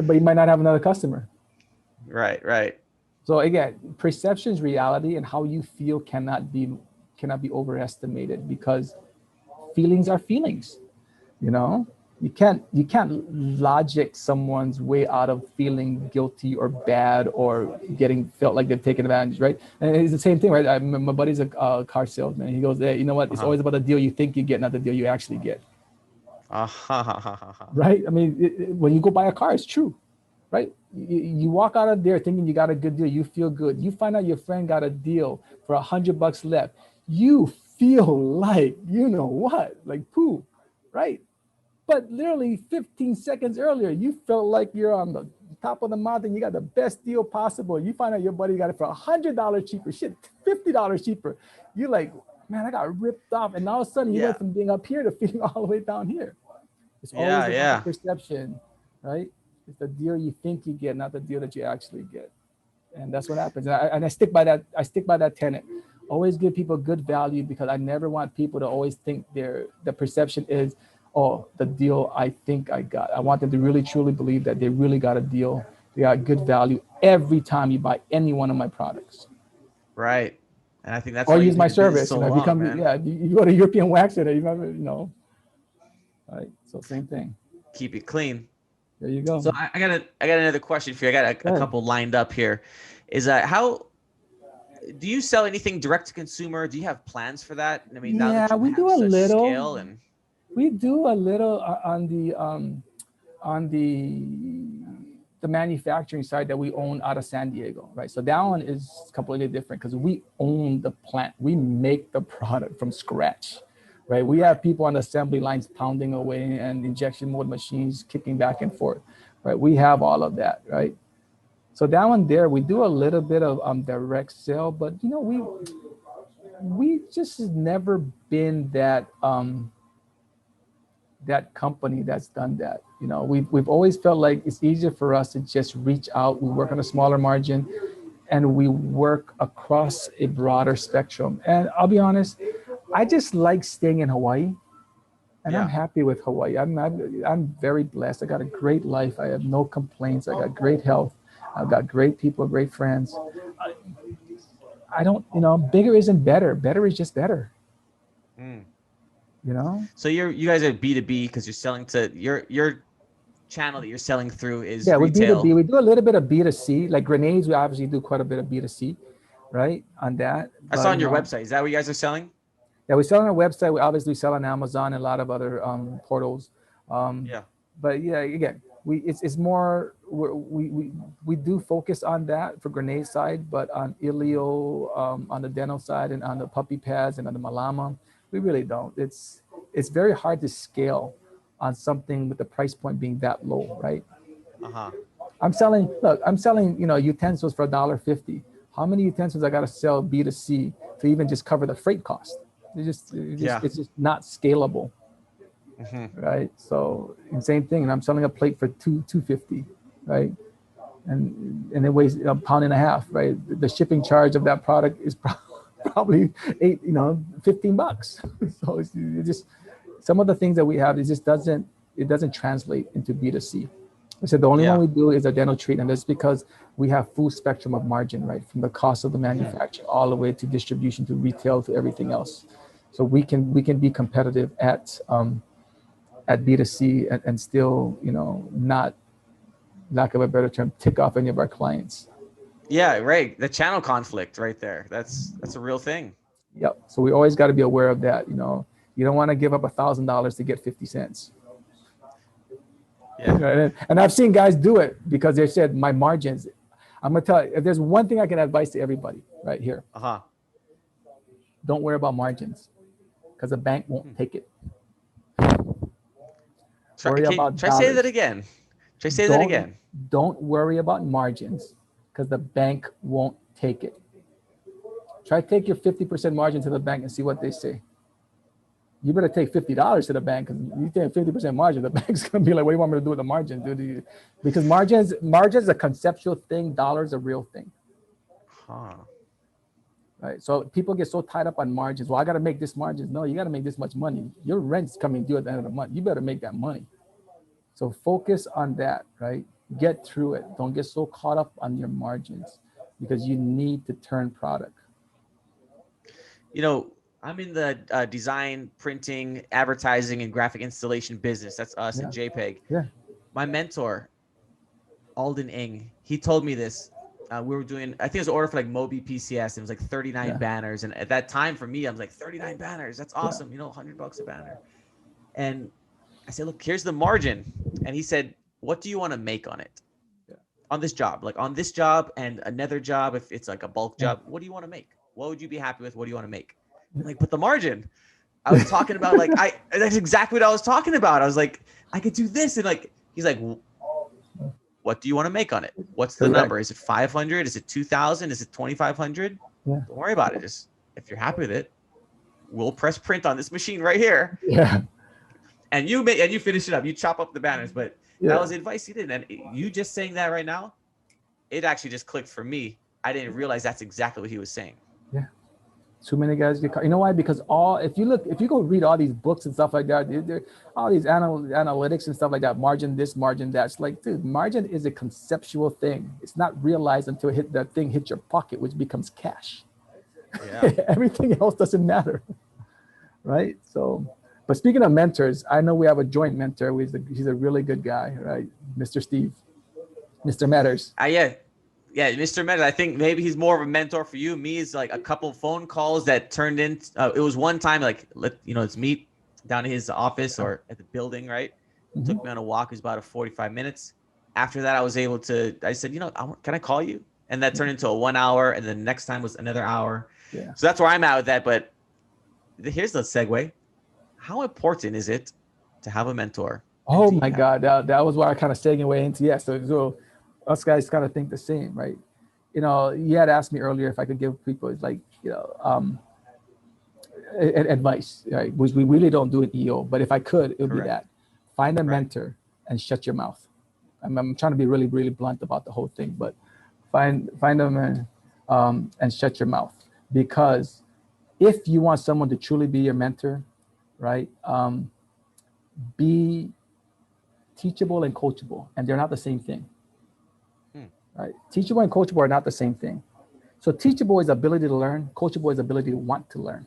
but you might not have another customer. Right, right. So again, perception's reality, and how you feel cannot be overestimated, because feelings are feelings. You know, you can't logic someone's way out of feeling guilty or bad or getting felt like they've taken advantage, right? And it's the same thing, right? My buddy's a car salesman. He goes, hey, you know what? It's Uh-huh. always about the deal you think you get, not the deal you actually get, Uh-huh. right? I mean, when you go buy a car, it's true, right? You walk out of there thinking you got a good deal. You feel good. You find out your friend got a deal for $100 left. You feel like, you know what, like poo, right? But literally 15 seconds earlier, you felt like you're on the top of the mountain. You got the best deal possible. You find out your buddy got it for $100 cheaper, shit, $50 cheaper. You're like, man, I got ripped off. And all of a sudden, you Yeah. went from being up here to feeling all the way down here. It's always Yeah, about the yeah. perception, right? It's the deal you think you get, not the deal that you actually get. And that's what happens. And I stick by that. I stick by that tenet. Always give people good value, because I never want people to always think the perception is, oh, the deal I think I got. I want them to really truly believe that they really got a deal. They got good value every time you buy any one of my products Right. And I think that's or why use you've been my in business service. so If you long, come, man. yeah, you go to European Waxer, you remember, right? So same thing. Keep it clean. There you go. So I got another question for you. I got a Good. couple lined up here. Is how do you sell anything direct to consumer? Do you have plans for that? I mean, now that Yeah, you we have do a such little. scale and We do a little on the manufacturing side that we own out of San Diego, right? So that one is completely different because we own the plant. We make the product from scratch, right? We right. have people on the assembly lines pounding away and injection mold machines kicking back and forth, right? We have all of that, right? So that one there, we do a little bit of direct sale, but we just never been that company that's done that. We've always felt like it's easier for us to just reach out. We work on a smaller margin, and we work across a broader spectrum. And I'll be honest, I just like staying in Hawaii, and I'm Yeah. happy with Hawaii. I'm very blessed. I got a great life. I have no complaints. I got great health. I've got great people, great friends. I don't, bigger isn't better. Better is just better. Mm. you know. So you guys are B2B because you're selling to your channel that you're selling through is Yeah, we B2B. retail. We do a little bit of B2C, like grenades. We obviously do quite a bit of B2C, right, on that. I saw But on your website. Is that what you guys are selling? yeah, we sell on our website. We obviously sell on Amazon and a lot of other portals. Um, Yeah. but yeah, again, it's more we do focus on that for grenade side, but on Ilio, on the dental side, and on the puppy pads and on the Malama, we really don't. It's very hard to scale on something with the price point being that low, right? Uh-huh. I'm selling, utensils for $1.50. How many utensils I got to sell B2C to even just cover the freight cost? Yeah. It's just not scalable, Hmm. right? So same thing, and I'm selling a plate for 250, right? And it weighs a pound and a half, right? The shipping charge of that product is probably 15 bucks. So it's just some of the things that we have, it doesn't translate into B2C. I said the only one Yeah. we do is a dental treatment. That's because we have full spectrum of margin, right? From the cost of the Hmm. manufacture all the way to distribution to retail to everything else. So we can be competitive at B2C and still, not, lack of a better term, tick off any of our clients. Yeah, right. The channel conflict right there. That's a real thing. Yep. So we always got to be aware of that. You don't want to give up $1,000 to get 50 cents. Yeah. Right? And I've seen guys do it because they said my margins. I'm gonna tell you, if there's one thing I can advise to everybody right here, Uh-huh. don't worry about margins because the bank won't Hmm. take it. Try Worry okay, about try say that dollars. again. Try say that Don't again. don't worry about margins because the bank won't take it. Try take your 50% margin to the bank and see what they say. You better take $50 to the bank because you take 50% margin, the bank's gonna be like, what do you want me to do with the margin, dude? Because margins a conceptual thing, dollars a real thing. Huh. Right. So people get so tied up on margins. Well, I got to make this margins. No, you got to make this much money. Your rent's coming due at the end of the month. You better make that money. So focus on that, right? Get through it. Don't get so caught up on your margins because you need to turn product. You know, I'm in the design, printing, advertising, and graphic installation business. That's us at Yeah. JPEG. Yeah. My mentor, Alden Ing, he told me this. We were doing, I think it was an order for like Mobi PCS. It was like 39 Yeah. banners. And at that time for me, I was like, 39 banners. That's Yeah. awesome. $100 a banner. And I said, look, here's the margin. And he said, what do you want to make on it? Yeah. On this job, like on this job and another job, if it's like a bulk Yeah. job, what do you want to make? What would you be happy with? What do you want to make? I'm like, but the margin. I was talking about like that's exactly what I was talking about. I was like, I could do this. And like he's like, what do you want to make on it? What's the Correct. number? Is it 500? Is it 2,000? Is it 2,500? Yeah. Don't worry about it. Just if you're happy with it, we'll press print on this machine right here. Yeah. And you finish it up. You chop up the banners. But that Yeah. was the advice he did. And you just saying that right now, it actually just clicked for me. I didn't realize that's exactly what he was saying. Yeah. Too many guys get caught. You know why? Because if you go read all these books and stuff like that, all these analytics and stuff like that, margin this, margin that. It's like, dude, margin is a conceptual thing. It's not realized until that thing hits your pocket, which becomes cash. Yeah. Everything else doesn't matter, right? So, but speaking of mentors, I know we have a joint mentor. He's a really good guy, right? Mr. Steve, Mr. Matters. Yeah. Yeah, Mr. Meta, I think maybe he's more of a mentor for you. Me is like a couple phone calls that turned in. It was one time like let's meet down in his office or at the building, right? Mhm. Took me on a walk. It was about 45 minutes. After that, I was able to. I said, can I call you? And that turned into a 1 hour, and the next time was another hour. Yeah. So that's where I'm at with that. But here's the segue. How important is it to have a mentor? And Oh do you my have God, that was where I kind of segue into. Yeah, so us guys kind of think the same, right? You had asked me earlier if I could give people like advice, right? Which we really don't do in EO, but if I could, it would be correct? that: find a Right. mentor and shut your mouth. I'm trying to be really really blunt about the whole thing, but find a man and shut your mouth, because if you want someone to truly be your mentor, right? Be teachable and coachable, and they're not the same thing. Hmm. Right? Teachable and coachable are not the same thing. So teachable is ability to learn, coachable is ability to want to learn.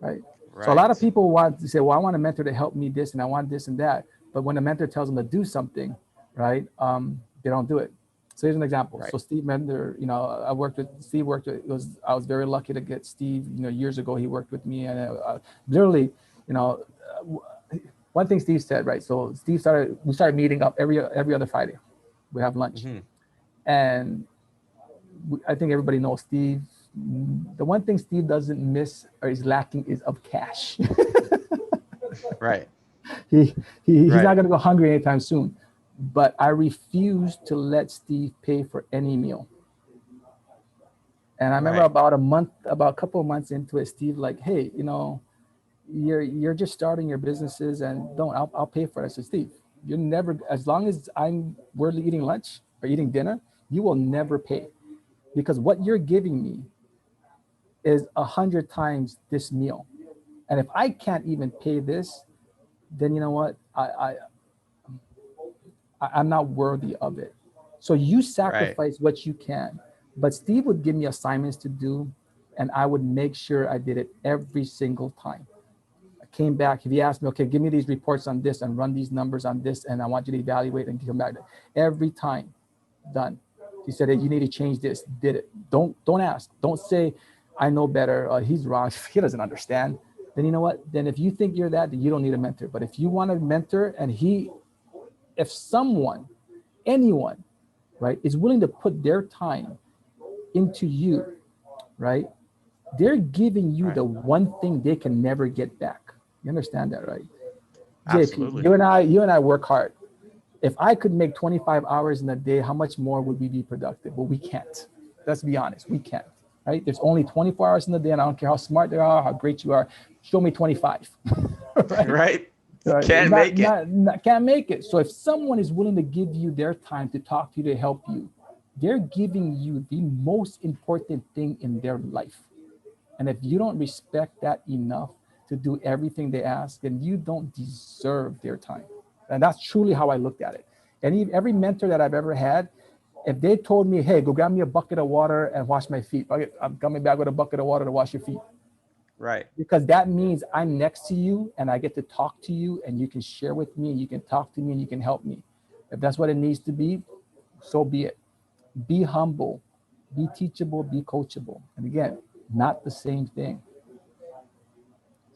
Right? So a lot of Right. people want to say, well, I want a mentor to help me this and I want this and that. But when the mentor tells them to do something, right, they don't do it. So here's an example. Right. So Steve Mender, I worked with Steve. I was very lucky to get Steve. Years ago he worked with me, and literally, you know, one thing Steve said, right? So we started meeting up every other Friday. We have lunch, Hmm. and I think everybody knows Steve. The one thing Steve doesn't miss or is lacking is of cash. Right. he, he's not Right. going to go hungry anytime soon. But I refuse to let Steve pay for any meal. And I remember Right. about a couple of months into it, Steve like, hey, you're just starting your businesses, and I'll pay for it. I said, Steve, you're never, as long as we're eating lunch or eating dinner, you will never pay, because what you're giving me is 100 times this meal. And if I can't even pay this, then you know what? I'm not worthy of it. So you Right. sacrifice what you can. But Steve would give me assignments to do, and I would make sure I did it every single time. I came back. If he asked me, okay, give me these reports on this and run these numbers on this, and I want you to evaluate and come back. Every time, done. He said, hey, you need to change this. Did it. Don't ask. Don't say, I know better. He's wrong. He doesn't understand. Then you know what? Then if you think you're that, then you don't need a mentor. But if you want a mentor, and if someone, anyone, right, is willing to put their time into you, right, they're giving you Right. the one thing they can never get back. You understand that, right? JP, Absolutely. you and I work hard. If I could make 25 hours in a day, how much more would we be productive? Well, we can't. Let's be honest, we can't. Right? There's only 24 hours in the day, and I don't care how smart they are, how great you are. Show me 25. Right? Right. Right. Can't make it. Can't make it. So if someone is willing to give you their time to talk to you, to help you, they're giving you the most important thing in their life. And if you don't respect that enough to do everything they ask, then you don't deserve their time. And that's truly how I looked at it. And every mentor that I've ever had, if they told me, hey, go grab me a bucket of water and wash my feet, I'm coming back with a bucket of water to wash your feet. Right. Because that means I'm next to you and I get to talk to you, and you can share with me and you can talk to me and you can help me. If that's what it needs to be, so be it. Be humble, be teachable, be coachable. And again, not the same thing.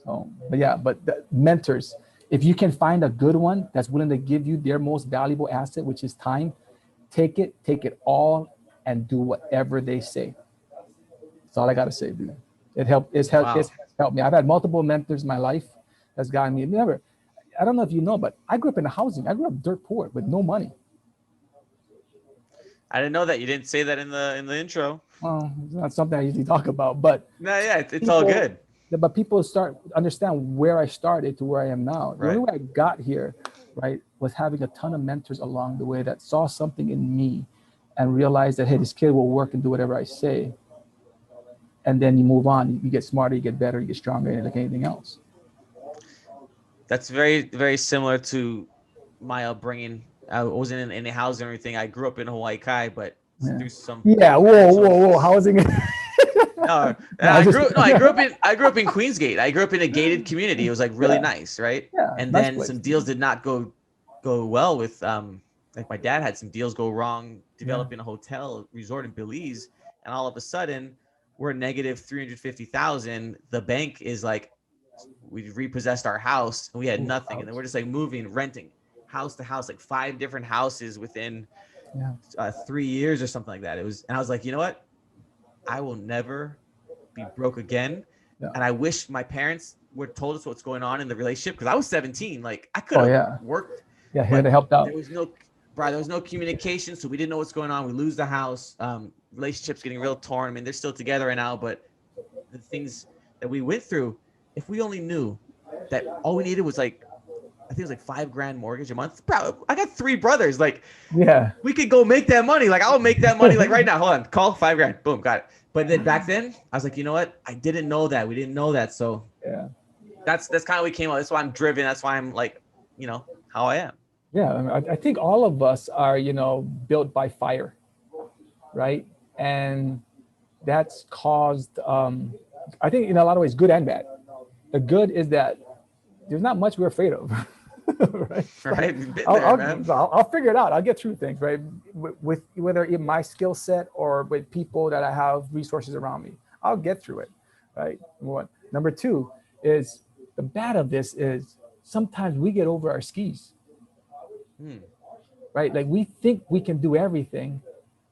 So, but yeah, but the mentors, if you can find a good one that's willing to give you their most valuable asset, which is time, take it all, and do whatever they say. That's all I gotta say, dude. It's Wow. helped me. I've had multiple mentors in my life that's gotten me. Never, I don't know if you know, but I grew up in a housing. I grew up dirt poor with no money. I didn't know that. You didn't say that in the intro. Well, it's not something I usually talk about, but No, yeah, it's all people, good. but people start understand where I started to where I am now. The only Right. way I got here, right, was having a ton of mentors along the way that saw something in me and realized that, hey, this kid will work and do whatever I say. And then you move on. You get smarter, you get better, you get stronger, like anything else. That's very, very similar to my upbringing. I wasn't in any housing or anything. I grew up in Hawaii Kai, but Yeah. through some Yeah. Whoa, whoa, financial. whoa. Housing. No, No, I just. I grew up in Queensgate. I grew up in a gated community. It was like really Yeah. nice, right? Yeah. And Nice then place. some deals did not go well with like my dad had some deals go wrong Yeah. developing a hotel resort in Belize, and all of a sudden we're negative 350,000. The bank is like, we repossessed our house and we had Ooh, nothing, and then ouch. we're just like moving, renting house to house, like five different houses within Yeah. 3 years or something like that. It was, and I was like, you know what? I will never be broke again. Yeah. And I wish my parents would told us what's going on in the relationship, because I was 17. Like I could Oh have yeah. worked, Yeah. Here to but help out. there was no, bro, there was no communication, so we didn't know what's going on. We lose the house. Relationships getting real torn. I mean, they're still together right now, but the things that we went through, if we only knew that all we needed was like, I think it was like 5 grand mortgage a month. Bro, I got three brothers. Like Yeah. we could go make that money. Like I'll make that money like right now. Hold on, call 5 grand. Boom, got it. But then back then, I was like, you know what? I didn't know that. We didn't know that. So Yeah. that's kind of what we came out. That's why I'm driven. That's why I'm like, how I am. Yeah. I think all of us are, built by fire, right? And that's caused, I think, in a lot of ways, good and bad. The good is that there's not much we're afraid of. Right? Right? You've been I'll, there, I'll, man. I'll figure it out. I'll get through things, right? With whether in my skill set or with people that I have resources around me, I'll get through it, right? Number one. Number two is the bad of this is sometimes we get over our skis, Hmm. right? Like we think we can do everything,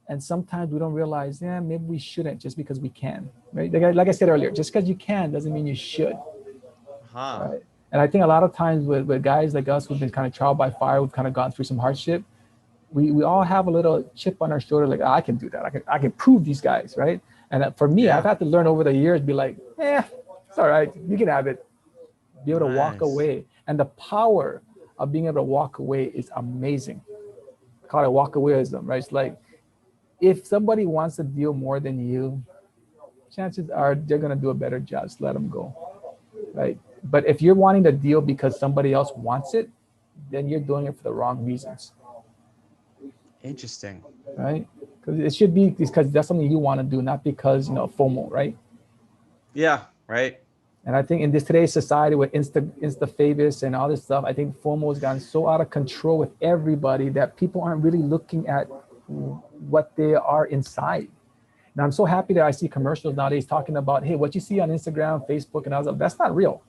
and sometimes we don't realize, yeah, maybe we shouldn't just because we can, right? Like I said earlier, just because you can doesn't mean you should, Huh. right? And I think a lot of times with guys like us who've been kind of trial by fire, we've kind of gone through some hardship. We all have a little chip on our shoulder, like, oh, I can do that. I can prove these guys, right? And for me, I've Yeah. had to learn over the years, be like, it's all right. You can have it. Be able to walk Nice. away. And the power of being able to walk away is amazing. I call it walk awayiism, right? It's like if somebody wants to deal more than you, chances are they're gonna do a better job. Just let them go, right? But if you're wanting to deal because somebody else wants it, then you're doing it for the wrong reasons, Interesting. right? Because it should be because that's something you want to do, not because FOMO, right? Yeah. Right. And I think in this today's society with insta famous and all this stuff, I think FOMO has gotten so out of control with everybody that people aren't really looking at what they are inside. And I'm so happy that I see commercials nowadays talking about, hey, what you see on Instagram, Facebook, and all that, that's not real.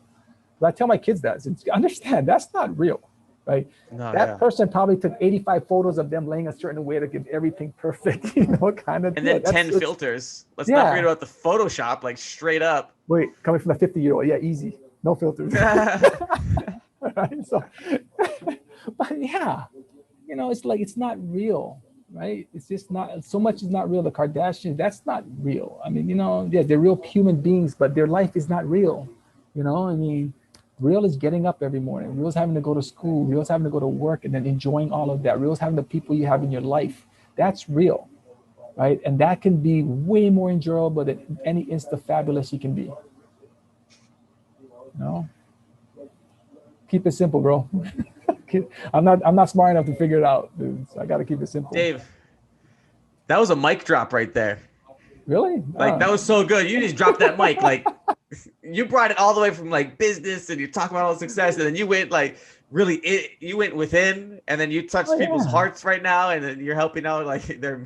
But I tell my kids that, understand, that's not real, right? No. That Yeah. person probably took 85 photos of them laying a certain way to give everything perfect, kind of And deal. then 10 filters. Let's not Yeah. forget about the Photoshop, like straight up. Wait, coming from a 50-year-old, yeah, easy, no filters. Right? So, but yeah, it's like it's not real, right? It's just not. So much is not real. The Kardashians, that's not real. I mean, yeah, they're real human beings, but their life is not real. I mean, real is getting up every morning. Real is having to go to school. Real is having to go to work and then enjoying all of that. Real is having the people you have in your life. That's real, right? And that can be way more enjoyable than any insta fabulous you can be. You know, keep it simple, bro. I'm not smart enough to figure it out, dude. So I got to keep it simple. Dave, that was a mic drop right there. Really? Like that was so good. You just dropped that mic. Like you brought it all the way from like business and you talk about all the success, and then you went like you went within, and then you touched people's hearts right now, and then you're helping out like they're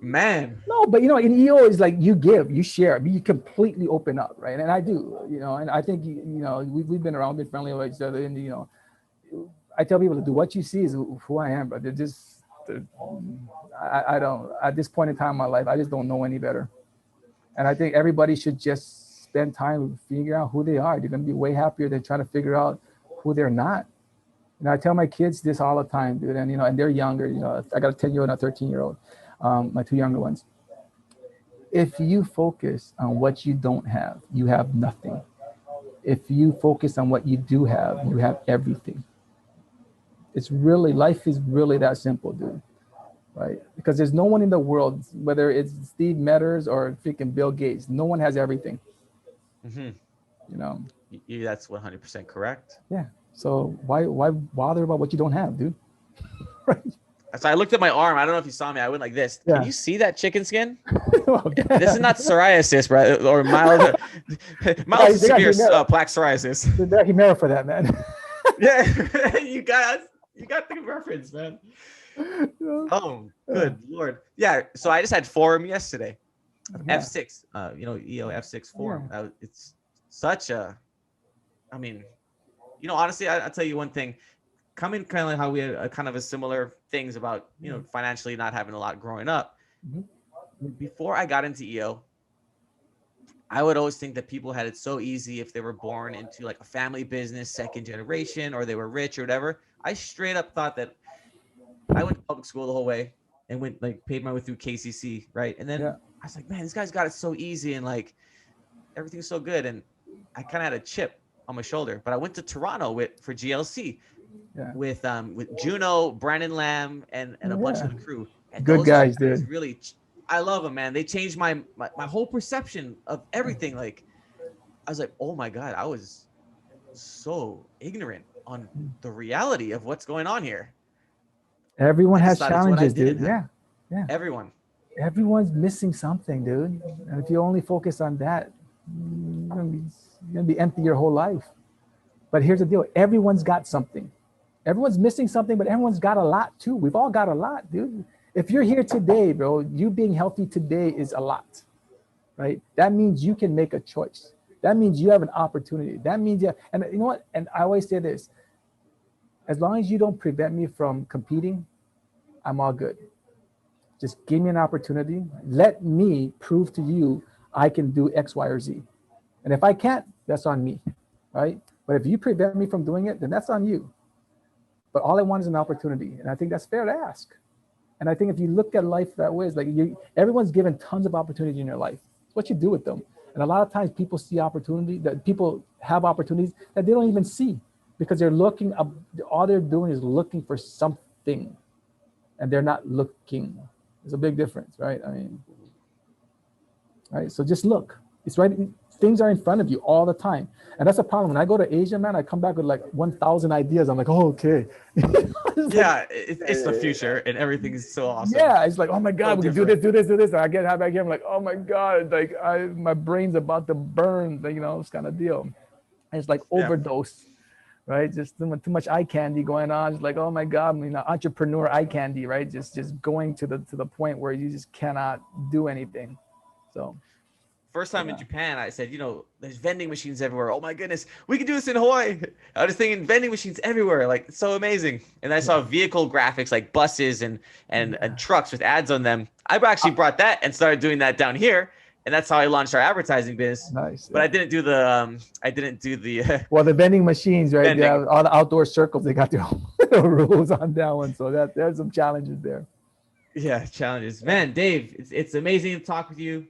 man. No, but in EO is like you give, you share, you completely open up, right? And I do, and I think we've been around, been friendly with each other, and I tell people to do what you see is who I am, but they're just I don't at this point in time in my life I just don't know any better, and I think everybody should just spend time figuring out who they are. They're gonna be way happier than trying to figure out who they're not. I tell my kids this all the time, dude, and they're younger. I got a 10-year-old and a 13-year-old, my two younger ones. If you focus on what you don't have, you have nothing. If you focus on what you do have, you have everything. It's really, life is really that simple, dude. Right? Because there's no one in the world, whether it's Steve Metters or freaking Bill Gates, no one has everything. Mm-hmm. You know. That's 100% correct. Yeah. So why bother about what you don't have, dude? Right. So I looked at my arm. I don't know if you saw me. I went like this. Yeah. Can you see that chicken skin? Okay. This is not psoriasis, bro, or mild to severe plaque psoriasis. There's Humira for that, man. Yeah, you got the reference, man. Oh, good Lord. Yeah, so I just had forum yesterday. Yeah. F6, EO F6 forum. Yeah. It's such a, I mean, honestly, I'll tell you one thing. Coming kind of like how we had kind of a similar things about, financially not having a lot growing up. Mm-hmm. Before I got into EO, I would always think that people had it so easy if they were born into like a family business, second generation, or they were rich or whatever. I straight up thought that I went to public school the whole way and paid my way through KCC, right? And then I was like, man, this guy's got it so easy and like everything's so good. And I kind of had a chip on my shoulder. But I went to Toronto for GLC with Juno, Brandon Lamb, and a bunch of the crew. And good guys, dude. Really, I love them, man. They changed my whole perception of everything. Like, I was like, oh my God, I was so ignorant on the reality of what's going on here. Everyone has challenges, dude. Yeah. Everyone's missing something, dude. And if you only focus on that, you're gonna be You're gonna be empty your whole life. But here's the deal: everyone's got something. Everyone's missing something, but everyone's got a lot too. We've all got a lot, dude. If you're here today, bro, you being healthy today is a lot, right? That means you can make a choice. That means you have an opportunity. That means, yeah. And you know what? And I always say this: as long as you don't prevent me from competing, I'm all good. Just give me an opportunity. Let me prove to you I can do X, Y, or Z. And if I can't, that's on me, right? But if you prevent me from doing it, then that's on you. But all I want is an opportunity. And I think that's fair to ask. And I think if you look at life that way, it's like everyone's given tons of opportunity in your life. It's what you do with them. And a lot of times people see opportunity, that people have opportunities that they don't even see because they're looking up, all they're doing is looking for something and they're not looking. There's a big difference, right? I mean, right? So just look. It's right. Things are in front of you all the time. And that's a problem. When I go to Asia, man, I come back with like 1,000 ideas. I'm like, oh, okay. Yeah, it's the future and everything is so awesome. Yeah, it's like, oh my God, So we can do this. And I get back here, I'm like, oh my God, like my brain's about to burn, you know, this kind of deal. And it's like overdose, right? Just too much eye candy going on. It's like, oh my God, you know, entrepreneur eye candy, right? Just going to the point where you just cannot do anything. So first time in Japan, I said, there's vending machines everywhere. Oh my goodness, we can do this in Hawaii. I was thinking vending machines everywhere, like it's so amazing. And I saw vehicle graphics like buses and trucks with ads on them. I actually brought that and started doing that down here, and that's how I launched our advertising business. Nice. But I didn't do the well, the vending machines, right? Yeah, all the outdoor circles, they got their own rules on that one. So there's some challenges there. Yeah, challenges, man. Dave, it's amazing to talk with you.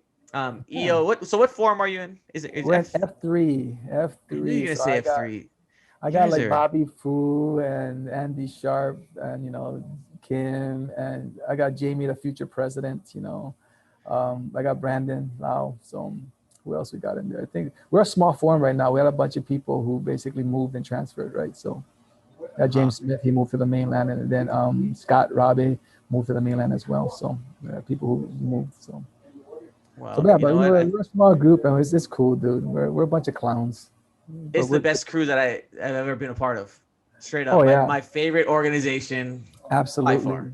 EO, what form are you in? We're in F3. You're gonna say F3. I got like Bobby Fu and Andy Sharp and Kim, and I got Jamie, the future president. I got Brandon Lau. So who else we got in there? I think we're a small forum right now. We had a bunch of people who basically moved and transferred, right? So James Smith, he moved to the mainland, and then Scott Robbie moved to the mainland as well. So people who moved. So. Wow. So yeah, but we're a small group, and it's cool, dude. We're a bunch of clowns. It's the best crew that I've ever been a part of. Straight up, my favorite organization. Absolutely.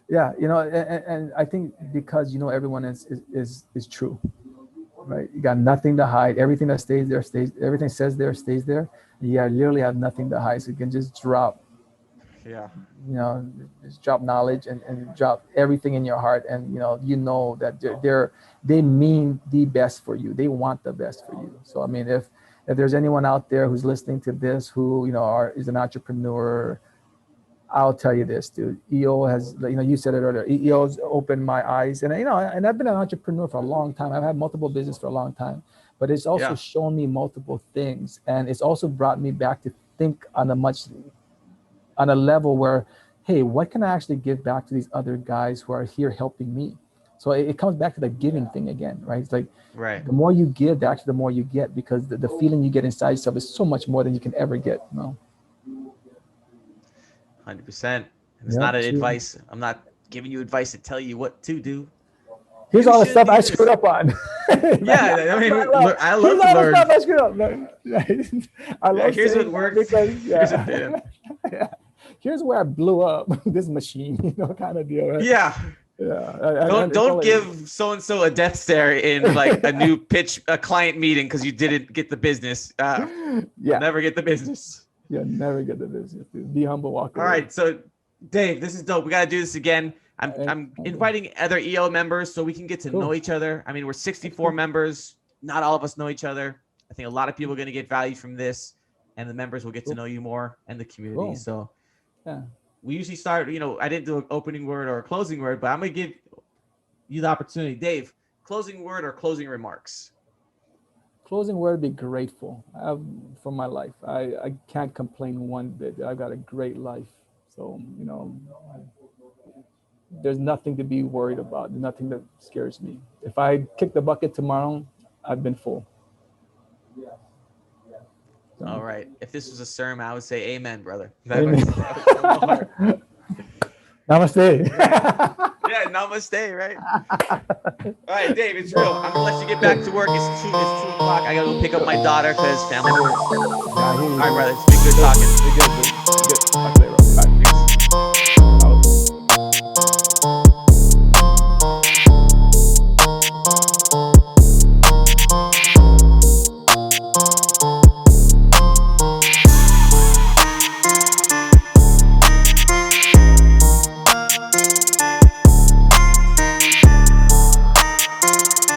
Yeah, and I think because everyone is true, right? You got nothing to hide. Everything that stays there stays. Everything says there stays there. You literally have nothing to hide, so you can just drop. Yeah. Just drop knowledge and drop everything in your heart, and that they mean the best for you. They want the best for you. So I mean, if there's anyone out there who's listening to this who is an entrepreneur, I'll tell you this, dude. EO has, you said it earlier. EO's opened my eyes, and and I've been an entrepreneur for a long time. I've had multiple business for a long time, but it's also shown me multiple things, and it's also brought me back to think on a level where, hey, what can I actually give back to these other guys who are here helping me? So it comes back to the giving thing again, right? It's like the more you give, actually the more you get, because the feeling you get inside yourself is so much more than you can ever get. 100%. It's not an advice. I'm not giving you advice to tell you what to do. Here's all the stuff I screwed up on. Yeah, I mean, I love to learn. Stuff I screwed up. I love here's what works. Because, here's where I blew up this machine, kind of deal. Right? Yeah. Yeah. Don't give so and so a death stare in like a client meeting because you didn't get the business. Never get the business. Yeah, never get the business. Dude. Be humble, walk away. All right, so Dave, this is dope. We got to do this again. I'm inviting other EO members so we can get to know each other. I mean, we're 64 members. Not all of us know each other. I think a lot of people are going to get value from this, and the members will get to know you more and the community. Cool. So we usually start, I didn't do an opening word or a closing word, but I'm going to give you the opportunity. Dave, closing word or closing remarks? Closing word would be grateful for my life. I can't complain one bit. I've got a great life. So, there's nothing to be worried about. There's nothing that scares me. If I kick the bucket tomorrow, I've been full. So. All right. If this was a sermon, I would say amen, brother. Amen. Namaste. Yeah, Yeah, namaste, right? All right, Dave, it's real. I'm gonna let you get back to work. It's 2 o'clock. I gotta go pick up my daughter because family first. Yeah, I hear you, All right, dude. brother. It's been good talking. Be good, dude. Be good. Talk to you later.